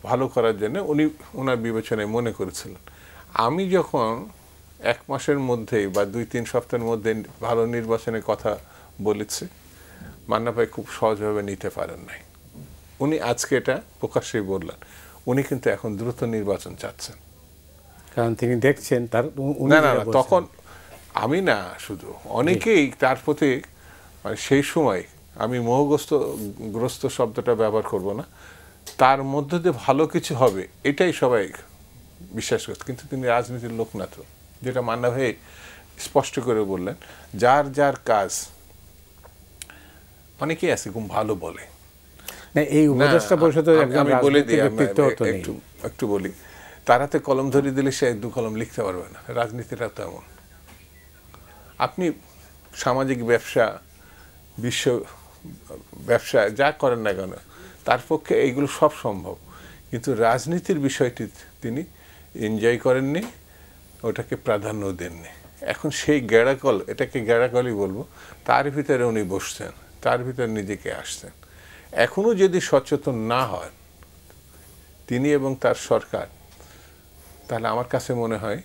ভালো করার জন্য উনি ওনার বিবেচনায় মনে করেছিলেন। আমি যখন 1 মাসের মধ্যেই বা 2-3 সপ্তাহের মধ্যে ভালো নির্বাচনের কথা বলেছি, মান্না ভাই খুব সহজভাবে নিতে পারেন নাই। উনি আজকে এটা প্রকাশ্যেই বললেন, উনি কিন্তু এখন দ্রুত নির্বাচন চাচ্ছেন।
কারণ তিনি দেখছেন তার
না না তখন আমি না, শুধু অনেকেই তার প্রতি মানে সেই সময়, আমি মোহগ্রস্ত শব্দটা ব্যবহার করব না, তার মধ্যে দিয়ে ভালো কিছু হবে এটাই সবাই বিশ্বাস করত, কিন্তু তিনি রাজনীতির লোক না তো, যেটা মান্না ভাই স্পষ্ট করে বললেন। যার যার কাজ, অনেকেই আছে খুব ভালো বলে।
না, এই উপদেষ্টা পরিষদের একজন
আমি বলে দিই,
রাজনৈতিক ব্যক্তিত্ব তো নেই।
একটু বলি, তারাতে কলম ধরে দিলে সে এক দু কলম লিখতে পারবে না। রাজনীতিটা তো এমন, আপনি সামাজিক ব্যবসা, বিশ্ব ব্যবসা যা করেন না কেন, তার পক্ষে এইগুলো সব সম্ভব, কিন্তু রাজনীতির বিষয়টি তিনি এনজয় করেননি, ওটাকে প্রাধান্য দেননি। এখন সেই গেড়াকল, এটাকে গেড়াকলই বলবো, তার ভিতরে উনি বসছেন, তার ভিতরে নিজেকে আসছেন। এখনো যদি সচেতন না হয় তিনি এবং তার সরকার, তাহলে আমার কাছে মনে হয়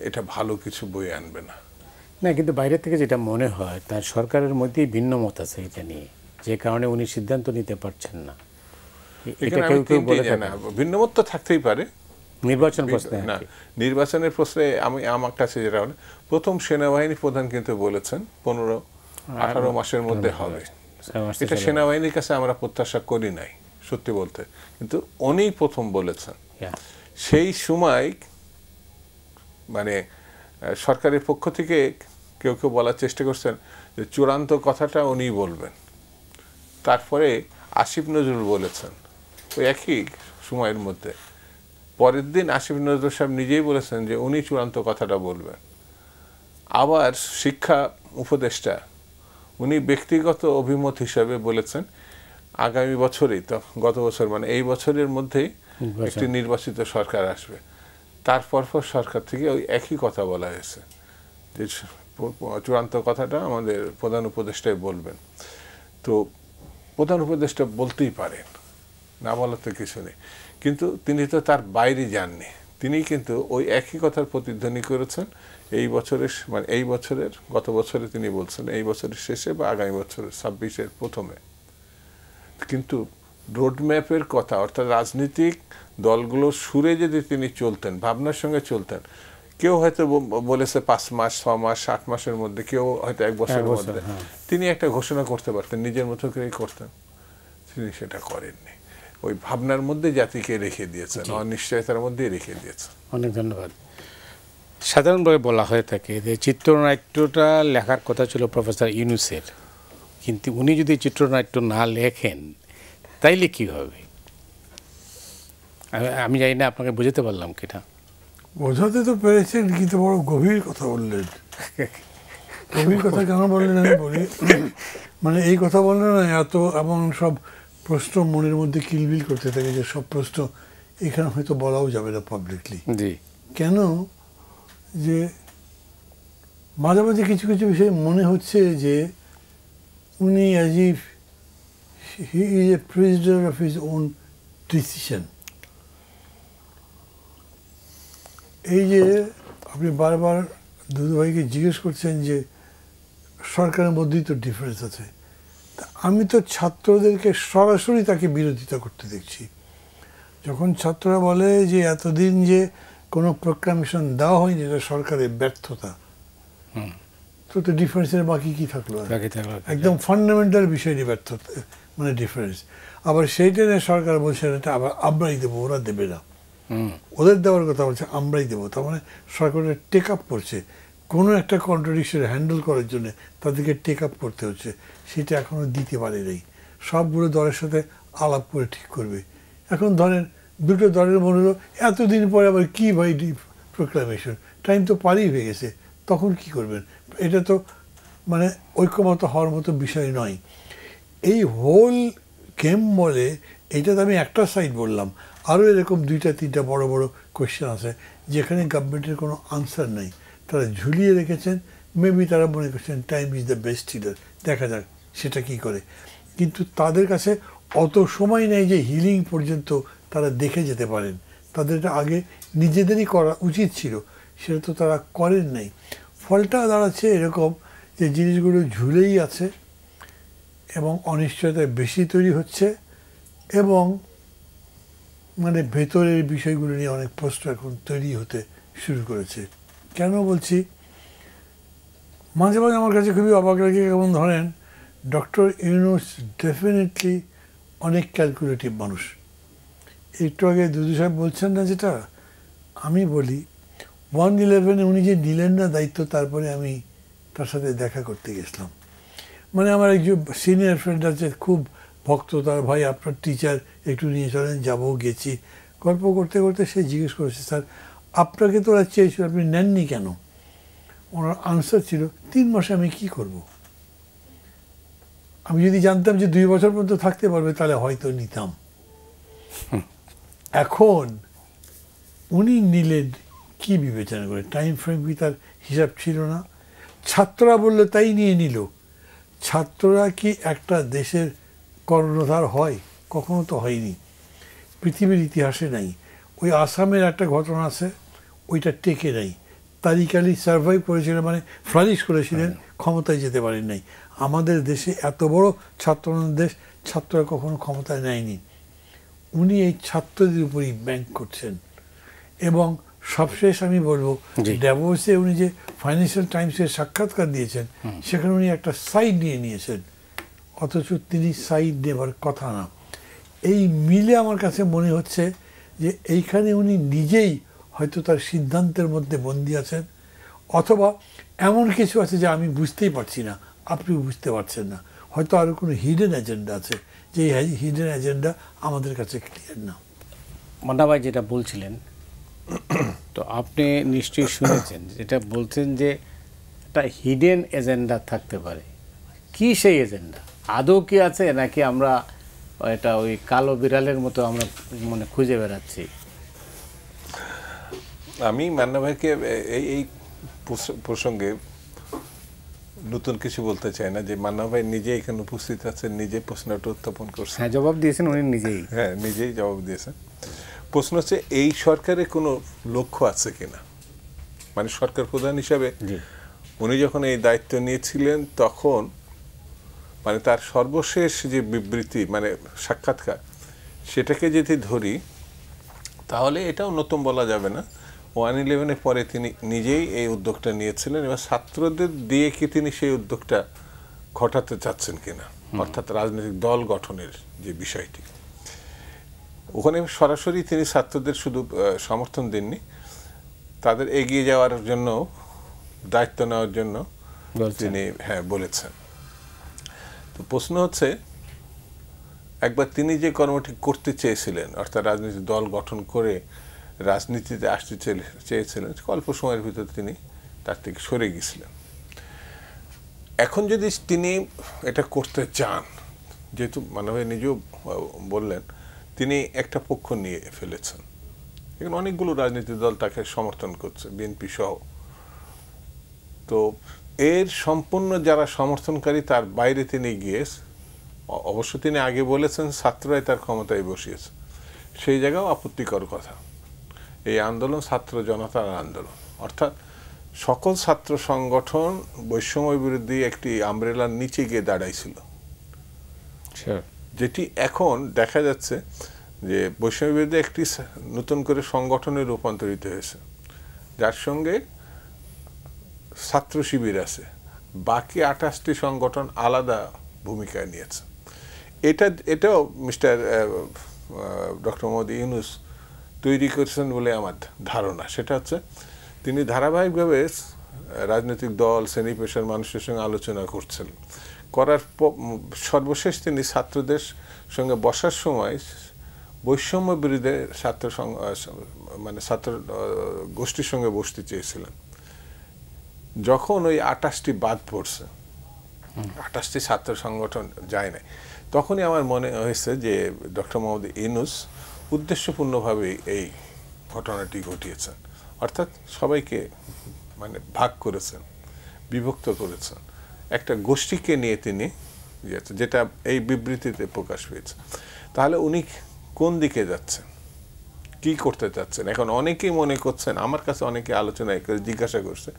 এটা ভালো কিছু বয়ে আনবে না।
না, কিন্তু বাইরে থেকে যেটা মনে হয় তার সরকারের মধ্যেই ভিন্ন মত আছে এটা নিয়ে, যে কারণে উনি সিদ্ধান্ত নিতে পারছেন না। এটা কেউ কেউ বলে থাকে।
ভিন্নমত তো থাকতেই পারে
নির্বাচন প্রশ্নে
না, নির্বাচনের প্রশ্নে আমার কাছে যেটা হলো, প্রথম সেনাবাহিনী প্রধান কিন্তু বলেছেন 15-18 মাসের মধ্যে হবে। এটা সেনাবাহিনীর কাছে আমরা প্রত্যাশা করি নাই সত্যি বলতে, কিন্তু উনি প্রথম বলেছেন। সেই সময় মানে সরকারের পক্ষ থেকে কেউ কেউ বলার চেষ্টা করছেন যে চূড়ান্ত কথাটা উনিই বলবেন। তারপরে আসিফ নজরুল বলেছেন ওই একই সময়ের মধ্যে। পরের দিন আসিফ নজরুল সাহেব নিজেই বলেছেন যে উনি চূড়ান্ত কথাটা বলবেন। আবার শিক্ষা উপদেষ্টা উনি ব্যক্তিগত অভিমত হিসাবে বলেছেন আগামী বছরেই, তো গত বছর মানে এই বছরের মধ্যেই একটি নির্বাচিত সরকার আসবে। তারপর সরকার থেকে ওই একই কথা বলা হয়েছে যে চূড়ান্ত কথাটা আমাদের প্রধান উপদেষ্টাই বলবেন। তো প্রধান উপদেষ্টা বলতেই পারেন, না বলার তো কিছু নেই, কিন্তু তিনি তো তার বাইরে যাননি। তিনি কিন্তু ওই একই কথার প্রতিধ্বনি করেছেন এই বছরের, মানে এই বছরের, গত বছরে তিনি বলছেন এই বছরের শেষে বা আগামী বছরের 26-এর প্রথমে। কিন্তু রোডম্যাপের কথা, অর্থাৎ রাজনৈতিক দলগুলোর সুরে যদি তিনি চলতেন, ভাবনার সঙ্গে চলতেন, কেউ হয়তো বলেছে 5 মাস, 6 মাস, 8 মাসের মধ্যে, কেউ হয়তো 1 বছরের মধ্যে তিনি একটা ঘোষণা করতে পারতেন, নিজের মতো করেই করতেন। তিনি সেটা করেননি। ওই ভাবনার মধ্যে জাতিকে রেখে দিয়েছেন, অনিশ্চয়তার মধ্যেই রেখে দিয়েছেন।
অনেক ধন্যবাদ। সাধারণভাবে বলা হয়ে থাকে যে চিত্রনাট্যটা লেখার কথা ছিল প্রফেসর ইউনূসের, কিন্তু উনি যদি চিত্রনাট্য না লেখেন তাইলে কী হবে? আমি জানি না আপনাকে বুঝতে পারলাম কিনা।
বোঝাতে তো পেরেছেন, কিন্তু বড় গভীর কথা বললেন। গভীর কথা কেন বললেন আমি বলি, মানে এই কথা বললেন না, এত এমন সব প্রশ্ন মনের মধ্যে কিলবিল করতে থাকে যে সব প্রশ্ন এখানে হয়তো বলাও যাবে না পাবলিকলি।
জি,
কেন যে মাঝে মাঝে কিছু কিছু বিষয় মনে হচ্ছে যে উনি as if he is a prisoner of his own decision. এই যে আপনি বারবার দুদুভাইকে জিজ্ঞেস করছেন যে সরকারের মধ্যেই তো ডিফারেন্স আছে, তা আমি তো ছাত্রদেরকে সরাসরি তাকে বিরোধিতা করতে দেখছি। যখন ছাত্ররা বলে যে এতদিন যে কোনো প্রোক্লামেশন দেওয়া হয়নি এটা সরকারের ব্যর্থতা, তো ডিফারেন্সের বাকি কি থাকলো? একদম ফান্ডামেন্টাল বিষয়টি ব্যর্থতা, মানে ডিফারেন্স। আবার সেইটা নিয়ে সরকার বলছে এটা আবার আমরাই দেবো, ওরা দেবে না, ওদের দেওয়ার কথা বলছে আমরাই দেবো। তার মানে সরকারের টেক আপ করছে, কোনো একটা কন্ট্রাডিকশন হ্যান্ডেল করার জন্য তাদেরকে টেক আপ করতে হচ্ছে, সেটা এখনও দিতে পারে নাই। সবগুলো দলের সাথে আলাপ করে ঠিক করবে। এখন ধরেন দুটো দলের মনে হলো এতদিন পরে আবার কী ভাই প্রোক্লামেশন, টাইম তো পারই হয়ে গেছে, তখন কি করবেন? এটা তো মানে ঐক্যমত হওয়ার মতো বিষয় নয়। এই হোল গেম বলে এইটা তো আমি একটা সাইড বললাম, আরও এরকম 2-3টা বড় বড় কোয়েশ্চেন আছে যেখানে গভর্নমেন্টের কোনো আনসার নাই, তারা ঝুলিয়ে রেখেছেন। মেবি তারা মনে করছেন time is the best healer, দেখা যাক সেটা কি করে। কিন্তু তাদের কাছে অত সময় নেই যে হিলিং পর্যন্ত তারা দেখে যেতে পারেন। তাদের এটা আগে নিজেদেরই করা উচিত ছিল, সেটা তো তারা করেন নাই। ফলটা দাঁড়াচ্ছে এরকম যে জিনিসগুলো ঝুলেই আছে এবং অনিশ্চয়তা বেশি তৈরি হচ্ছে, এবং মানে ভেতরের বিষয়গুলো নিয়ে অনেক প্রশ্ন এখন তৈরি হতে শুরু করেছে। কেন বলছি, মাঝে মাঝে আমার কাছে খুবই অবাক লাগে, যেমন ধরেন ডক্টর ইউনূস ডেফিনেটলি অনেক ক্যালকুলেটিভ মানুষ, একটু আগে দুদু সাহেব বলছেন না, যেটা আমি বলি 1/11 উনি যে নিলেন না দায়িত্ব, তারপরে আমি তার সাথে দেখা করতে গেছিলাম। মানে আমার একজন সিনিয়র ফ্রেন্ড আছে, খুব ভক্ত তার, ভাই আপনার টিচার একটু নিয়ে চলেন, যাবো, গেছি। গল্প করতে করতে সে জিজ্ঞেস করেছে, স্যার আপনাকে তো ওরা চেয়েছিল, আপনি নেননি কেন? ওনার আনসার ছিল, 3 মাসে আমি কি করব? আমি যদি জানতাম যে 2 বছর পর্যন্ত থাকতে পারবে তাহলে হয়তো নিতাম। এখন উনি নিলেন কি বিবেচনা করে? টাইম ফ্রেম কি তার হিসাব ছিল না? ছাত্ররা বললো তাই নিয়ে নিল। ছাত্ররা কি একটা দেশের কর্ণধার হয়? কখনো তো হয়নি, পৃথিবীর ইতিহাসে নাই। ওই আসামের একটা ঘটনা আছে, ওইটা টেকে নাই। তারিক আলী সার্ভাইভ করেছিলেন, মানে ফ্লারিশ করেছিলেন, ক্ষমতায় যেতে পারেন নাই। আমাদের দেশে এত বড় ছাত্রদের দেশ, ছাত্ররা কখনো ক্ষমতায় নেয়নি। উনি এই ছাত্রদের উপরই ব্যাংক করছেন। এবং সবশেষ আমি বলবো, ড্যাভোসে উনি যে ফাইন্যান্সিয়াল টাইমসের সাক্ষাৎকার দিয়েছেন, সেখানে উনি একটা সাইড নিয়ে নিয়েছেন, অথচ তিনি সাইড নেবার কথা না। এই মিলে আমার কাছে মনে হচ্ছে যে এইখানে উনি নিজেই হয়তো তার সিদ্ধান্তের মধ্যে বন্দী আছেন, অথবা এমন কিছু আছে যে আমি বুঝতেই পারছি না, আপনিও বুঝতে পারছেন না। হয়তো আরও কোনো হিডেন এজেন্ডা আছে, যে হিডেন এজেন্ডা আমাদের কাছে ক্লিয়ার না।
মান্না ভাই যেটা বলছিলেন, তো আপনি নিশ্চয়ই শুনেছেন, যেটা বলছেন যে একটা হিডেন এজেন্ডা থাকতে পারে। কি সেই এজেন্ডা? আদৌ কি আছে, নাকি আমরা এটা ওই কালো বিড়ালের মতো আমরা মানে খুঁজে বেড়াচ্ছি?
আমি মান্না ভাইকে এই প্রসঙ্গে নতুন কিছু বলতে চাই না, যে মান্না ভাই নিজে এখানে উপস্থিত আছেন, নিজে প্রশ্নটা উত্থাপন করছেন।
হ্যাঁ, জবাব দিয়েছেন উনি নিজেই।
হ্যাঁ, নিজেই জবাব দিয়েছেন। প্রশ্ন হচ্ছে, এই সরকারের কোনো লক্ষ্য আছে কিনা? মানে সরকার প্রধান হিসাবে উনি যখন এই দায়িত্ব নিয়েছিলেন, তখন মানে তার সর্বশেষ যে বিবৃতি, মানে সাক্ষাৎকার, সেটাকে যদি ধরি তাহলে এটাও নতুন বলা যাবে না। 1/11 পরে তিনি নিজেই এই উদ্যোগটা নিয়েছিলেন, এবং ছাত্রদের দিয়ে কি তিনি সেই উদ্যোগটা ঘটাতে চাচ্ছেন কিনা, অর্থাৎ রাজনৈতিক দল গঠনের যে বিষয়টি, ওখানে সরাসরি তিনি ছাত্রদের শুধু সমর্থন দেননি, তাদের এগিয়ে যাওয়ার জন্য, দায়িত্ব নেওয়ার জন্য তিনি বলেছেন। তো প্রশ্ন হচ্ছে, একবার তিনি যে কর্মটি করতে চেয়েছিলেন, অর্থাৎ রাজনৈতিক দল গঠন করে রাজনীতিতে আসতে চেয়েছিলেন, অল্প সময়ের ভিতরে তিনি তার থেকে সরে গিয়েছিলেন। এখন যদি তিনি এটা করতে চান, যেহেতু মানব নিজেও বললেন তিনি একটা পক্ষ নিয়ে ফেলেছেন, এখানে অনেকগুলো রাজনৈতিক দল তাকে সমর্থন করছে, বিএনপি সহ। তো এর সম্পূর্ণ যারা সমর্থনকারী, তার বাইরে তিনি গিয়ে, অবশ্য তিনি আগে বলেছেন ছাত্ররাই তার ক্ষমতায় বসিয়েছে, সেই জায়গাও আপত্তিকর কথা। এই আন্দোলন ছাত্র জনতার আন্দোলন, অর্থাৎ সকল ছাত্র সংগঠন বৈষম্য বিরোধী একটি আমব্রেলার নিচে গিয়ে দাঁড়াইছিল, যেটি এখন দেখা যাচ্ছে যে বৈষম্য বিরোধী একটি নতুন করে সংগঠনে রূপান্তরিত হয়েছে, যার সঙ্গে ছাত্র শিবির আছে, বাকি 28টি সংগঠন আলাদা ভূমিকা নিয়েছে। এটাও মিস্টার ডক্টর মোহাম্মদ ইউনূস তৈরি করেছেন বলে আমার ধারণা। সেটা হচ্ছে, তিনি ধারাবাহিকভাবে রাজনৈতিক দল, শ্রেণী পেশার মানুষের সঙ্গে আলোচনা করছেন, করার সর্বশেষ তিনি ছাত্রদের সঙ্গে বসার সময় বৈষম্য বিরোধী মানে ছাত্র গোষ্ঠীর সঙ্গে বসতে চেয়েছিলেন। যখন ওই 28টি বাদ পড়ছে, 28টি ছাত্র সংগঠন যায় নাই, তখনই আমার মনে হয়েছে যে ডক্টর মোহাম্মদ ইউনূস উদ্দেশ্যপূর্ণভাবে এই ঘটনাটি ঘটিয়েছেন, অর্থাৎ সবাইকে মানে ভাগ করেছেন, বিভক্ত করেছেন, একটা গোষ্ঠীকে নিয়ে তিনি, যেটা এই বিবৃতিতে প্রকাশ পেয়েছে। তাহলে উনি কোন দিকে যাচ্ছেন, কি করতে চাচ্ছেন? এখন অনেকেই মনে করছেন, আমার কাছে অনেকে আলোচনায় করে জিজ্ঞাসা করছে,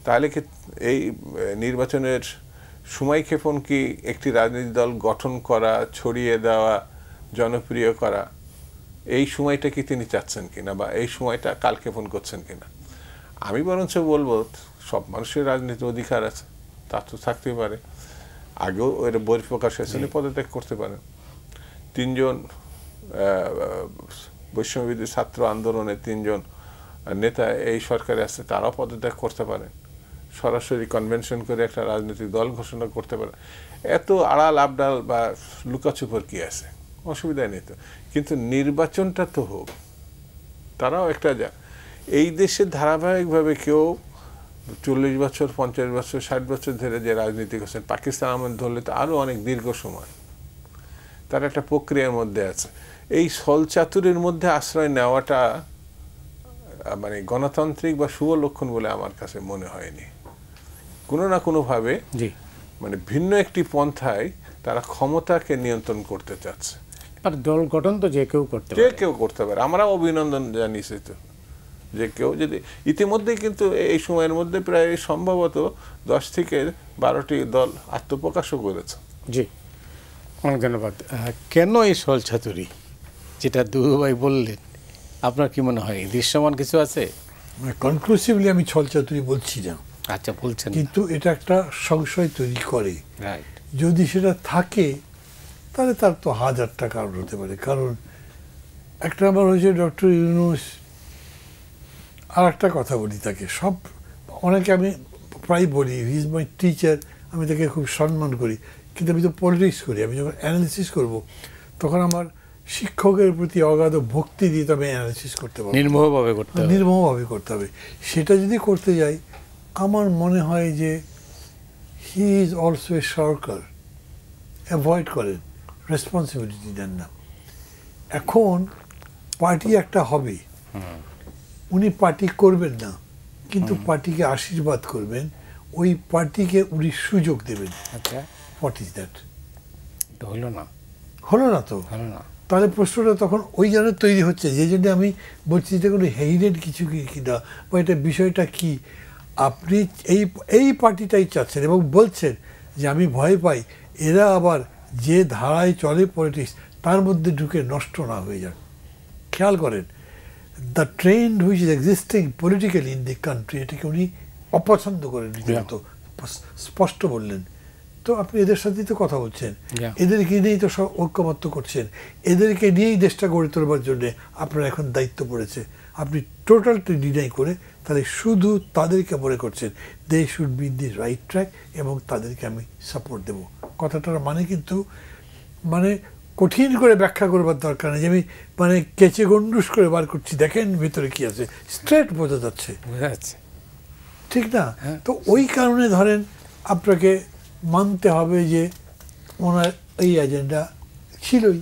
তাহলে কি এই নির্বাচনের সময়ক্ষেপণ কি একটি রাজনৈতিক দল গঠন করা, ছড়িয়ে দেওয়া, জনপ্রিয় করা, এই সময়টা কি তিনি চাচ্ছেন কিনা, বা এই সময়টা কালক্ষেপণ করছেন কিনা? আমি বরঞ্চ বলবো, সব মানুষের রাজনীতির অধিকার আছে, তা তো থাকতেই পারে। আগেও এর বহিঃপ্রকাশ হয়েছে, পদত্যাগ করতে পারেন। 3 জন বৈষম্যবিরোধী ছাত্র আন্দোলনের 3 জন নেতা এই সরকারে আছে, তারাও পদত্যাগ করতে পারেন, সরাসরি কনভেনশন করে একটা রাজনৈতিক দল ঘোষণা করতে পারেন। এত আড়াল আবডাল বা লুকাচুপর কি আছে, অসুবিধা নেই তো। কিন্তু নির্বাচনটা তো হোক, তারাও একটা এই দেশে ধারাবাহিকভাবে কেউ 40 বছর 50 বছর 60 বছর ধরে যে রাজনীতি করছেন, পাকিস্তান আমল ধরলে তো আরো অনেক দীর্ঘ সময়, তার একটা প্রক্রিয়ার মধ্যে আছে। এই ছলচাতুরির মধ্যে আশ্রয় নেওয়াটা মানে গণতান্ত্রিক বা শুভ লক্ষণ বলে আমার কাছে মনে হয়নি। কোনো না কোনোভাবে মানে ভিন্ন একটি পন্থায় তারা ক্ষমতাকে নিয়ন্ত্রণ করতে চাচ্ছে।
আর দল গঠন তো যে কেউ করতে
যে
পারে,
কেউ করতে পারে। আমরা অভিনন্দন জানিয়েছি তো, যে কেউ যদি ইতিমধ্যে কিন্তু এই সময়ের মধ্যে প্রায় সম্ভবত 10 থেকে 12টি দল আত্মপ্রকাশও করেছে।
জি, অনেক ধন্যবাদ। কেন এই ছলচাতুরি, যেটা দুদু ভাই বললেন, আপনার কি মনে হয় দৃশ্যমান কিছু আছে?
কনক্লুসিভলি আমি ছলচাতুরি বলছি না,
আচ্ছা বলছেন,
কিন্তু এটা একটা সংশয় তৈরি করে।
রাইট,
যদি সেটা থাকে তাহলে তার তো হাজারটা কারণ হতে পারে। কারণ একটা আমার হয়েছে ডক্টর ইউনূস, আর একটা কথা বলি তাকে, সব অনেকে আমি প্রায় বলি হি ইজ মাই টিচার, আমি তাকে খুব সম্মান করি, কিন্তু আমি তো পলিটিক্স করি। আমি যখন অ্যানালিসিস করব তখন আমার শিক্ষকের প্রতি অগাধ ভক্তি দিয়ে তবে অ্যানালিসিস করতে পারবো,
নির্মোহভাবে করতে হবে।
নির্মমভাবে করতে হবে। সেটা যদি করতে যাই, আমার মনে হয় যে he is also a Sarkar, avoid করেন, রেসপন্সিবিলিটি নেন না। এখন পার্টি একটা হবে, উনি পার্টি করবেন না, কিন্তু পার্টিকে আশীর্বাদ করবেন, ওই পার্টিকে উনি সুযোগ দেবেন।
আচ্ছা,
হোয়াট ইজ দ্যাট?
তো হলো না,
হলো না তো।
হলো না।
তাহলে প্রশ্নটা তখন ওই জন্য তৈরি হচ্ছে, যে জন্য আমি বলছি এটা কোনো হেইডেড কিছু কি না, বা এটা বিষয়টা কি, আপনি এই পার্টিটাই চাচ্ছেন এবং বলছেন যে আমি ভয় পাই এরা আবার যে ধারায় চলে পলিটিক্স তার মধ্যে ঢুকে নষ্ট না হয়ে যাক। খেয়াল করেন, the trend which is existing politically in the country, এটাকে উনি অপছন্দ করেন, রীতিমতো স্পষ্ট বললেন। তো আপনি এদের সাথেই তো কথা বলছেন, এদেরকে নিয়েই তো সব ঐক্যমত্য করছেন, এদেরকে নিয়েই দেশটা গড়ে তোলবার জন্যে আপনার এখন দায়িত্ব পড়েছে। আপনি টোটালটি ডিনাই করে তাহলে শুধু তাদেরকে মনে করছেন they should be in the right track এবং তাদেরকে আমি সাপোর্ট দেব। কথাটার মানে কিন্তু মানে কঠিন করে ব্যাখ্যা করবার দরকার নেই যে আমি মানে কেচে গন্ডুস করে বার করছি, দেখেন ভিতরে কি আছে, স্ট্রেট বোঝা যাচ্ছে, ঠিক না? তো ওই কারণে ধরেন আপনাকে মানতে হবে যে ওনার এই এজেন্ডা ছিলই,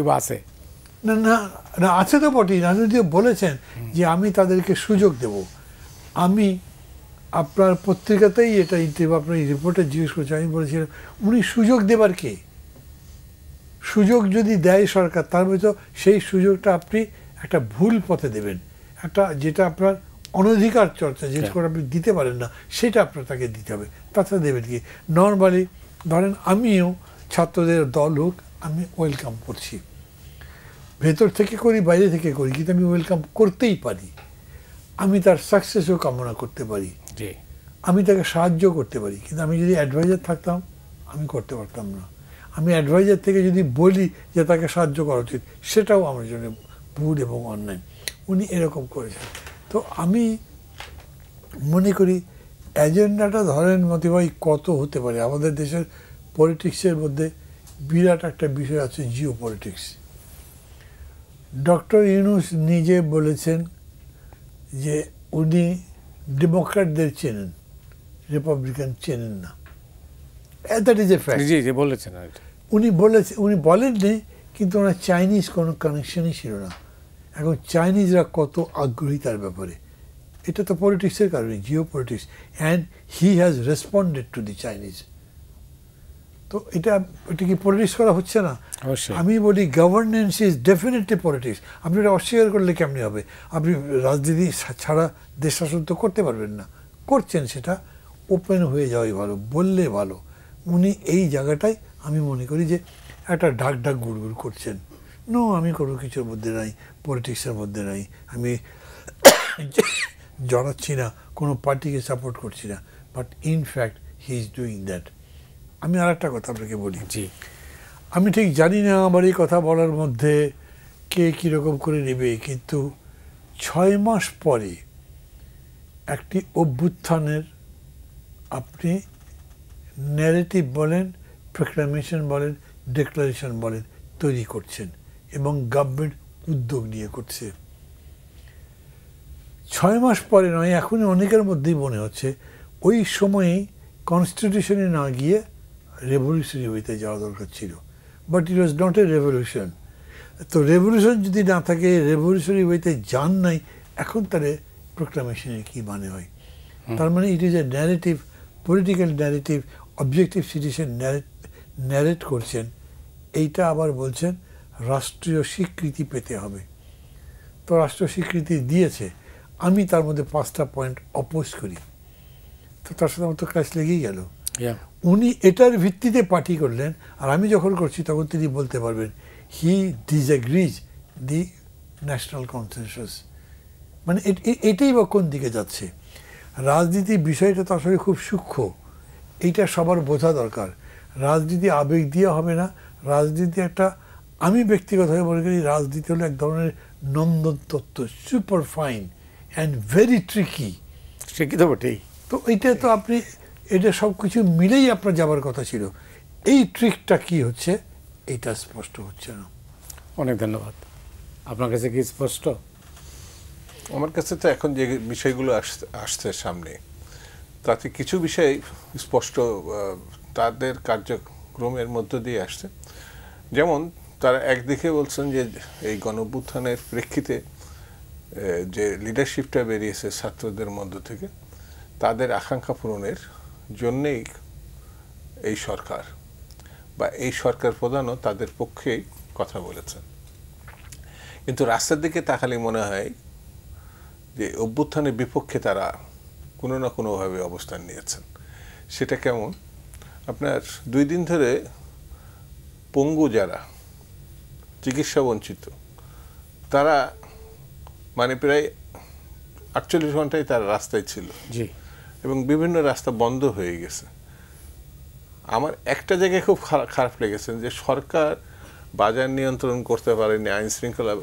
বা আছে
না না না আছে তো বটেই। রাজনীতি বলেছেন যে আমি তাদেরকে সুযোগ দেব। আমি আপনার পত্রিকাতেই এটা ইন্টারভিউ, আপনার এই রিপোর্টে জিজ্ঞেস করছি, আমি বলেছিলাম উনি সুযোগ দেবার কে? সুযোগ যদি দেয় সরকার, তার মধ্যে সেই সুযোগটা আপনি একটা ভুল পথে দেবেন, একটা যেটা আপনার অনধিকার চর্চা, যেটা করে আপনি দিতে পারেন না, সেটা আপনার তাকে দিতে হবে। তাছাড়া দেবেন কি? নর্মালি ধরেন আমিও ছাত্রদের দল হোক আমি ওয়েলকাম করছি, ভেতর থেকে করি বাইরে থেকে করি, কিন্তু আমি ওয়েলকাম করতেই পারি। আমি তার সাকসেসও কামনা করতে পারি, আমি তাকে সাহায্য করতে পারি, কিন্তু আমি যদি অ্যাডভাইজার থাকতাম আমি করতে পারতাম না। আমি অ্যাডভাইজার থেকে যদি বলি যে তাকে সাহায্য করা উচিত, সেটাও আমার জন্য ভুল এবং অন্যায়। উনি এরকম করেছেন। তো আমি মনে করি এজেন্ডাটা ধরেন মতিভাই কত হতে পারে। আমাদের দেশের পলিটিক্সের মধ্যে বিরাট একটা বিষয় আছে, জিও পলিটিক্স। ডক্টর ইউনূস নিজে বলেছেন যে উনি ডেমোক্র্যাটদের চেনেন, রিপাবলিকান চেনেন না। That is a fact.
বলেছেন
উনি বলেননি, কিন্তু ওনার চাইনিজ কোনো কানেকশনই ছিল না। এখন চাইনিজরা কত আগ্রহী তার ব্যাপারে, এটা তো পলিটিক্সের কারণে, Jio politics, and he has responded to the Chinese. তো এটা কি পলিটিক্স করা হচ্ছে না? আমি বলি গভর্নেন্স ইজ ডেফিনেটলি পলিটিক্স। আপনি এটা অস্বীকার করলে কেমনি হবে? আপনি রাজনীতি ছাড়া দেশ শাসন তো করতে পারবেন না, করছেন, সেটা ওপেন হয়ে যাওয়াই ভালো, বললে ভালো। উনি এই জায়গাটায় আমি মনে করি যে একটা ঢাক ঢাক গুড়গুড় করছেন। নো, আমি কোনো কিছুর মধ্যে নাই, পলিটিক্সের মধ্যে নাই, আমি জড়াচ্ছি না, কোনো পার্টিকে সাপোর্ট করছি না, but in fact he is doing that. আমি আর একটা কথা আপনাকে বলি, আমি ঠিক জানি না আমার এই কথা বলার মধ্যে কে কীরকম করে নেবে, কিন্তু 6 মাস পরে একটি অভ্যুত্থানের আপনি ন্যারেটিভ বলেন, প্রোক্লামেশন বলেন, ডিক্লারেশন বলেন, তৈরি করছেন এবং গভর্নমেন্ট উদ্যোগ নিয়ে করছে। 6 মাস পরে নয়, এখনই অনেকের মধ্যেই মনে হচ্ছে ওই সময়েই কনস্টিটিউশনে না গিয়ে রেভলিউশনারি ওয়েতে যাওয়া দরকার ছিল, but it was not a revolution. তো রেভলিউশন যদি না থাকে, রেভলিউশনারি ওয়েতে যান নাই, এখন তাহলে প্রোক্লামেশনের কী মানে হয়? তার মানে it is a narrative, political narrative, objective citizen narrate করছেন। এইটা আবার বলছেন রাষ্ট্রীয় স্বীকৃতি পেতে হবে। তো রাষ্ট্রীয় স্বীকৃতি দিয়েছে, আমি তার মধ্যে 5টা পয়েন্ট অপোজ করি, তো তার সাথে আমার তো ক্লাস লেগেই গেল। উনি এটার ভিত্তিতে পার্টি করলেন, আর আমি যখন করছি তখন তিনি বলতে পারবেন হি ডিসএগ্রিজ দি ন্যাশনাল কনসেনসাস। মানে এটাই বা কোন দিকে যাচ্ছে? রাজনীতির বিষয়টা তো আসলে খুব সূক্ষ্ম, এইটা সবার বোঝা দরকার। রাজনীতি আবেগ দিয়ে হবে না, রাজনীতি একটা, আমি ব্যক্তিগতভাবে মনে করি রাজনীতি হলো এক ধরনের নন্দন তত্ত্ব, super fine and very tricky.
Tricky তো বটেই।
তো এইটা তো আপনি, এটা সব কিছু মিলেই আপনার যাবার কথা ছিল। এই ট্রিকটা কি হচ্ছে, এটা স্পষ্ট হচ্ছে না।
অনেক ধন্যবাদ। আপনার কাছে কি স্পষ্ট?
আমার কাছে তো এখন যে বিষয়গুলো আসছে সামনে, তাতে কিছু বিষয় স্পষ্ট তাদের কার্যক্রমের মধ্য দিয়ে আসছে। যেমন তারা একদিকে বলছেন যে এই গণঅভ্যুত্থানের প্রেক্ষিতে যে লিডারশিপটা বেরিয়েছে ছাত্রদের মধ্য থেকে, তাদের আকাঙ্ক্ষা পূরণের জন্যেই এই সরকার বা এই সরকার প্রধানও তাদের পক্ষেই কথা বলেছেন। কিন্তু রাস্তার দিকে তাকালে মনে হয় যে অভ্যুত্থানের বিপক্ষে তারা কোনো না কোনোভাবে অবস্থান নিয়েছেন। সেটা কেমন? আপনার 2 দিন ধরে পঙ্গু যারা, চিকিৎসা বঞ্চিত, তারা মানে প্রায় 48 ঘন্টায় তারা রাস্তায় ছিল,
জি,
এবং বিভিন্ন রাস্তা বন্ধ হয়ে গেছে। আমার একটা জায়গায় খুব খারাপ লেগেছে যে সরকার বাজার নিয়ন্ত্রণ করতে পারেনি, আইন শৃঙ্খলা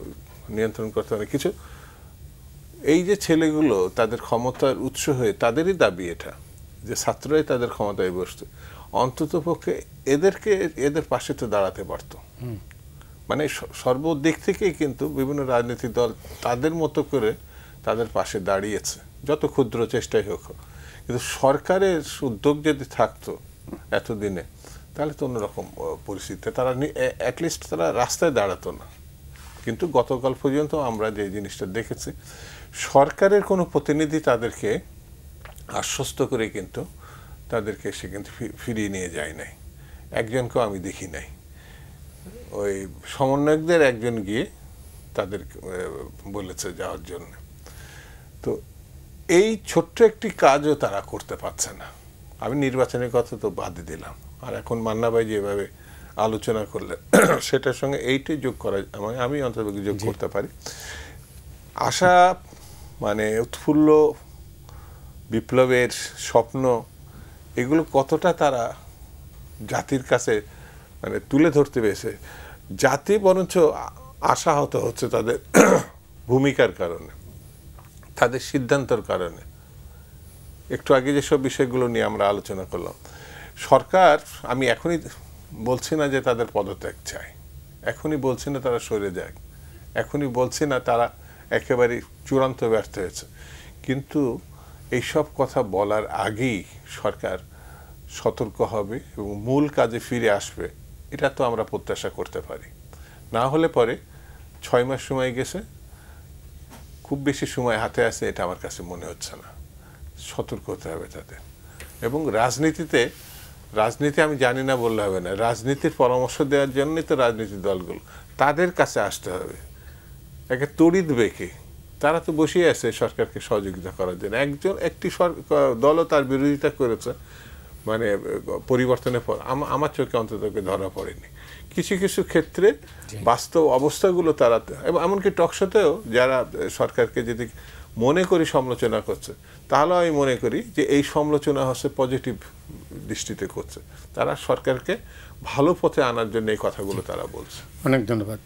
নিয়ন্ত্রণ করতে পারেনি কিছু। এই যে ছেলেগুলো তাদের ক্ষমতার উৎস হয়ে, তাদেরই দাবি এটা যে ছাত্ররাই তাদের ক্ষমতায় বসতে, অন্তত পক্ষে এদের পাশে তো দাঁড়াতে পারতো। মানে সর্বদিক থেকেই কিন্তু বিভিন্ন রাজনৈতিক দল তাদের মতো করে তাদের পাশে দাঁড়িয়েছে, যত ক্ষুদ্র চেষ্টাই হোক। কিন্তু সরকারের উদ্যোগ যদি থাকতো এতদিনে, তাহলে তো অন্যরকম পরিস্থিতি, তারা অ্যাটলিস্ট তারা রাস্তায় দাঁড়াতো না। কিন্তু গতকাল পর্যন্ত আমরা যে জিনিসটা দেখেছি, সরকারের কোনো প্রতিনিধি তাদেরকে আশ্বস্ত করে কিন্তু তাদেরকে সে কিন্তু ফিরিয়ে নিয়ে যায় নাই। একজনকেও আমি দেখি নাই। ওই সমন্বয়কদের একজন গিয়ে তাদের বলেছে যাওয়ার জন্য। তো এই ছোট্ট একটি কাজও তারা করতে পারছে না। আমি নির্বাচনের কথা তো বাদই দিলাম, আর এখন মান্না ভাই যেভাবে আলোচনা করলেন সেটার সঙ্গে এইটাই যোগ করা, আমি অন্তত যোগ করতে পারি। আশা মানে উৎফুল্ল বিপ্লবের স্বপ্ন, এগুলো কতটা তারা জাতির কাছে মানে তুলে ধরতে পেরেছে। জাতি বরঞ্চ আশাহত হচ্ছে তাদের ভূমিকার কারণে, তাদের সিদ্ধান্তের কারণে। একটু আগে যেসব বিষয়গুলো নিয়ে আমরা আলোচনা করলাম, সরকার, আমি এখনই বলছি না যে তাদের পদত্যাগ চাই, এখনই বলছি না তারা সরে যাক, এখনই বলছি না তারা একেবারে চূড়ান্ত ব্যর্থ হয়েছে, কিন্তু এইসব কথা বলার আগেই সরকার সতর্ক হবে এবং মূল কাজে ফিরে আসবে, এটা তো আমরা প্রত্যাশা করতে পারি। না হলে পরে 6 মাস সময় গেছে, খুব বেশি সময় হাতে আছে এটা আমার কাছে মনে হচ্ছে না। সতর্ক হতে হবে তাদের। এবং রাজনীতি আমি জানি না বললে হবে না, রাজনীতির পরামর্শ দেওয়ার জন্যই তো রাজনীতির দলগুলো, তাদের কাছে আসতে হবে। একে তড়িৎ বেঁকে তারা তো বসেই আছে সরকারকে সহযোগিতা করার জন্য। একটি দলও তার বিরোধিতা করেছে, মানে পরিবর্তনের পর আমার চোখে অন্তত ধরা পড়েনি। কিছু কিছু ক্ষেত্রে বাস্তব অবস্থাগুলো তারা, এবং এমনকি টকশোতেও যারা সরকারকে যদি মনে করি সমালোচনা করছে, তাহলে আমি মনে করি যে এই সমালোচনা হচ্ছে পজিটিভ দৃষ্টিতে করছে, তারা সরকারকে ভালো পথে আনার জন্য এই কথাগুলো তারা বলছে।
অনেক ধন্যবাদ।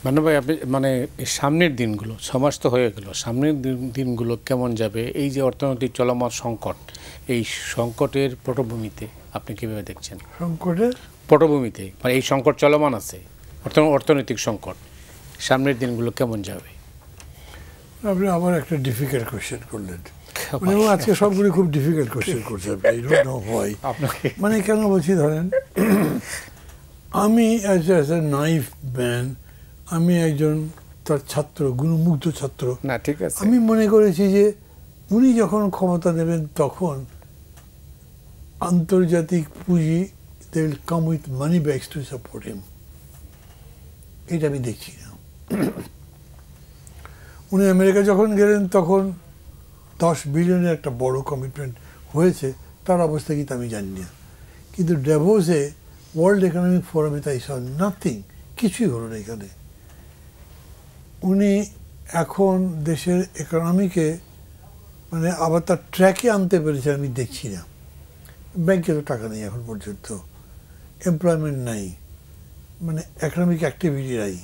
মান্না ভাই, আপনি মানে এই সামনের দিনগুলো, 6 মাস তো হয়ে গেল, সামনের দিনগুলো কেমন যাবে? এই যে অর্থনৈতিক চলমান সংকট, এই সংকটের পটভূমিতে আপনি কীভাবে দেখছেন?
সংকটের
পটভূমিতে মানে এই সংকট চলমান আছে, অর্থনৈতিক সংকট, সামনের দিনগুলো কেমন যাবে?
আপনি আবার একটা ডিফিকাল্ট কোয়েশ্চেন করলেন, মানে আজকে সবগুলি খুব ডিফিকাল্ট কোয়েশ্চেন করছে আপনি। I don't know why।
আপনাকে
মানে কেন বলছি, ধরেন আমি অ্যাজ এ নাইফ ম্যান, আমি একজন তার ছাত্র, গুণমুগ্ধ ছাত্র।
না, ঠিক আছে,
আমি মনে করেছি যে উনি যখন ক্ষমতা নেবেন তখন আন্তর্জাতিক পুঁজি, they will come with money bags to support him. এটা আমি দেখছি না। উনি আমেরিকা যখন গেলেন তখন 10 বিলিয়নের একটা বড় কমিটমেন্ট হয়েছে, তার অবস্থা কি তা আমি জানি না। কিন্তু ড্যাভোসে ওয়ার্ল্ড ইকোনমিক ফোরামে তাই সব নাথিং, কিছুই হলো না এখানে। উনি এখন দেশের ইকোনমিকে মানে আবার তার ট্র্যাকে আনতে পেরেছে আমি দেখছি না। ব্যাংকে তো টাকা নেই এখন পর্যন্ত, এমপ্লয়মেন্ট নাই, মানে ইকোনমিক অ্যাক্টিভিটি নাই।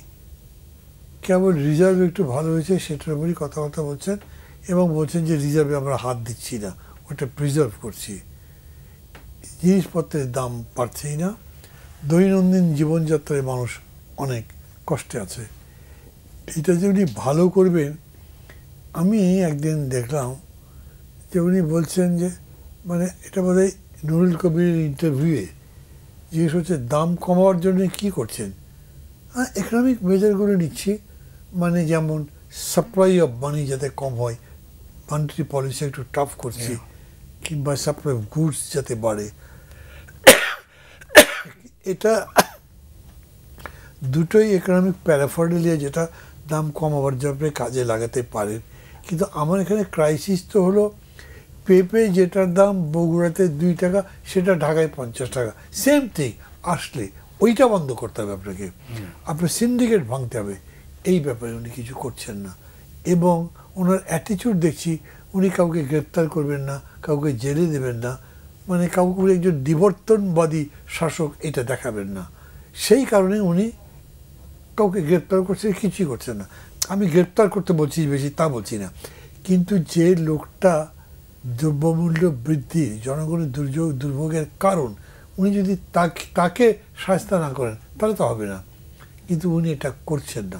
কেবল রিজার্ভ একটু ভালো হয়েছে সেটার উপরই কথাবার্তা বলছেন, এবং বলছেন যে রিজার্ভে আমরা হাত দিচ্ছি না, ওটা প্রিজার্ভ করছি। জিনিসপত্রের দাম বাড়ছেই না, দৈনন্দিন জীবনযাত্রায় মানুষ অনেক কষ্টে আছে। এটা যে উনি ভালো করবেন, আমি একদিন দেখলাম যে উনি বলছেন যে মানে এটা বোধহয় নুরুল কবিরের ইন্টারভিউয়ে জিজ্ঞেস হচ্ছে দাম কমাবার জন্য কি করছেন। ইকোনমিক মেজারগুলো নিচ্ছি, মানে যেমন সাপ্লাই অফ মানি যাতে কম হয়, মানিটারি পলিসি একটু টাফ করছি, কিংবা সাপ্লাই অফ গুডস যাতে বাড়ে। এটা দুটোই ইকোনমিক প্যারাফার্ডালিয়া, যেটা দাম কমাবার জন্য কাজে লাগাতে পারেন। কিন্তু আমার এখানে ক্রাইসিস তো হলো পেঁপে যেটার দাম বগুড়াতে 2 টাকা, সেটা ঢাকায় 50 টাকা, সেম থিং। আসলে ওইটা বন্ধ করতে হবে আপনাকে, আপনার সিন্ডিকেট ভাঙতে হবে। এই ব্যাপারে উনি কিছু করছেন না, এবং ওনার অ্যাটিটিউড দেখছি উনি কাউকে গ্রেপ্তার করবেন না, কাউকে জেলে দেবেন না, মানে কাউকে একজন বিবর্তনবাদী শাসক এটা দেখাবেন না। সেই কারণে উনি কাউকে গ্রেপ্তার করছে, কিছুই করছেন না। আমি গ্রেপ্তার করতে বলছি বেশি তা বলছি না, কিন্তু যে লোকটা দ্রব্যমূল্য বৃদ্ধি, জনগণের দুর্ভোগের কারণ, উনি যদি তাকে শাস্তি না করেন তাহলে তো হবে না। কিন্তু উনি এটা করছেন না।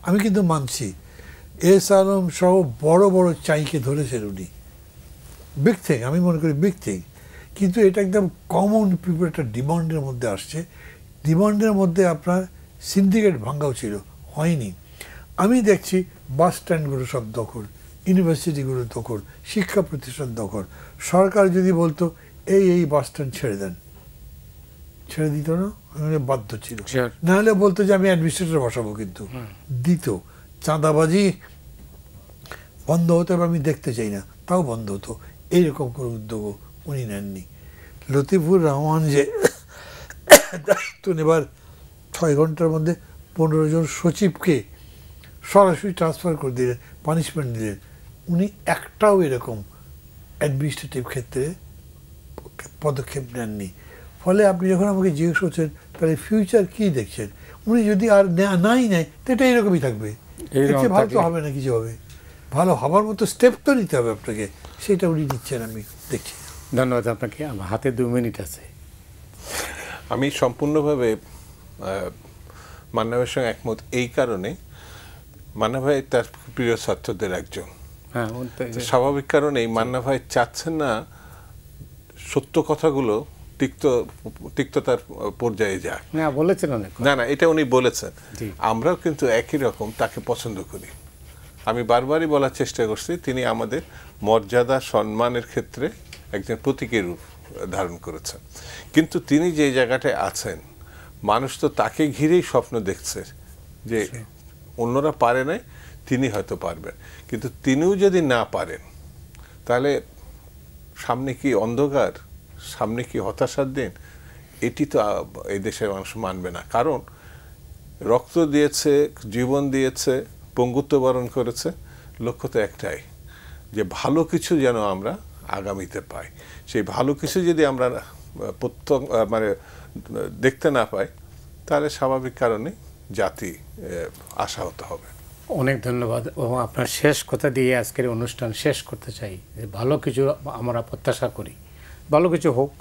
আমি কিন্তু মানছি এস আলম সহ বড় বড় চাইকে ধরেছেন উনি, বিগ থিং, আমি মনে করি বিগ থিং। কিন্তু এটা একদম কমন পিপল একটা ডিমান্ডের মধ্যে আসছে। ডিমান্ডের মধ্যে আপনার সিন্ডিকেট ভাঙ্গাও ছিল, হয়নি। আমি দেখছি বাস স্ট্যান্ডগুলো সব দখল, ইউনিভার্সিটিগুলো দখল, শিক্ষা প্রতিষ্ঠান দখল। সরকার যদি বলতো এই বাস স্ট্যান্ড ছেড়ে দেন, ছেড়ে দিত না, আমি বাধ্য ছিল। নাহলে বলতো যে আমি অ্যাডমিনিস্ট্রেটর বসাবো, কিন্তু দিত। চাঁদাবাজি বন্ধ হতো, আমি দেখতে চাই না, তাও বন্ধ হতো। এইরকম কোনো উদ্যোগও উনি নেননি। লতিফুর রহমান যে দায়িত্ব নেবার 6 ঘন্টার মধ্যে 15 জন সচিবকে সরাসরি ট্রান্সফার করে দিলেন, পানিশমেন্ট দিলেন, উনি একটাও এরকম অ্যাডমিনিস্ট্রেটিভ ক্ষেত্রে পদক্ষেপ নেননি। ফলে আপনি যখন আমাকে জিজ্ঞেস করছেন তাহলে ফিউচার কী দেখছেন, উনি যদি আর নাই নেয় তো এটা এরকমই থাকবে, ভালো তো হবে না, কিছু হবে। ভালো হবার মতো স্টেপ তো নিতে হবে আপনাকে, সেটা উনি নিচ্ছেন আমি দেখছি।
ধন্যবাদ আপনাকে। আমার হাতে 2 মিনিট আছে।
আমি সম্পূর্ণভাবে মান্না ভাইয়ের সঙ্গে একমত এই কারণে, মান্না ভাই তার প্রিয় ছাত্রদের একজন, স্বাভাবিক কারণেই মান্না ভাই চাচ্ছেন না সত্য কথাগুলো তিক্ততার পর্যায়ে যাক।
বলেছেন অনেক,
না এটা উনি বলেছেন। আমরাও কিন্তু একই রকম তাকে পছন্দ করি। আমি বারবারই বলার চেষ্টা করছি তিনি আমাদের মর্যাদা সম্মানের ক্ষেত্রে একজন প্রতীকের রূপ ধারণ করেছেন। কিন্তু তিনি যে জায়গাটায় আছেন, মানুষ তো তাকে ঘিরেই স্বপ্ন দেখছে যে অন্যরা পারে নাই, তিনি হয়তো পারবেন। কিন্তু তিনিও যদি না পারেন তাহলে সামনে কি অন্ধকার, সামনে কি হতাশার দিন, এটি তো এই দেশের মানুষ মানবে না। কারণ রক্ত দিয়েছে, জীবন দিয়েছে, পঙ্গুত্ব বরণ করেছে, লক্ষ্য তো একটাই, যে ভালো কিছু যেন আমরা আগামীতে পাই। সেই ভালো কিছু যদি আমরা মানে দেখতে না পাই, তাহলে স্বাভাবিক কারণে জাতি আশাহত হবে।
অনেক ধন্যবাদ। এবং আপনার শেষ কথা দিয়ে আজকের অনুষ্ঠান শেষ করতে চাই যে ভালো কিছু আমরা প্রত্যাশা করি, ভালো কিছু হোক।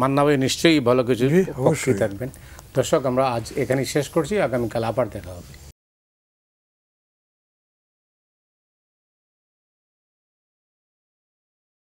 মান্না ভাই নিশ্চয়ই ভালো কিছু পক্ষে থাকবেন। দর্শক, আমরা আজ এখানেই শেষ করছি, আগামীকাল আবার দেখা হবে।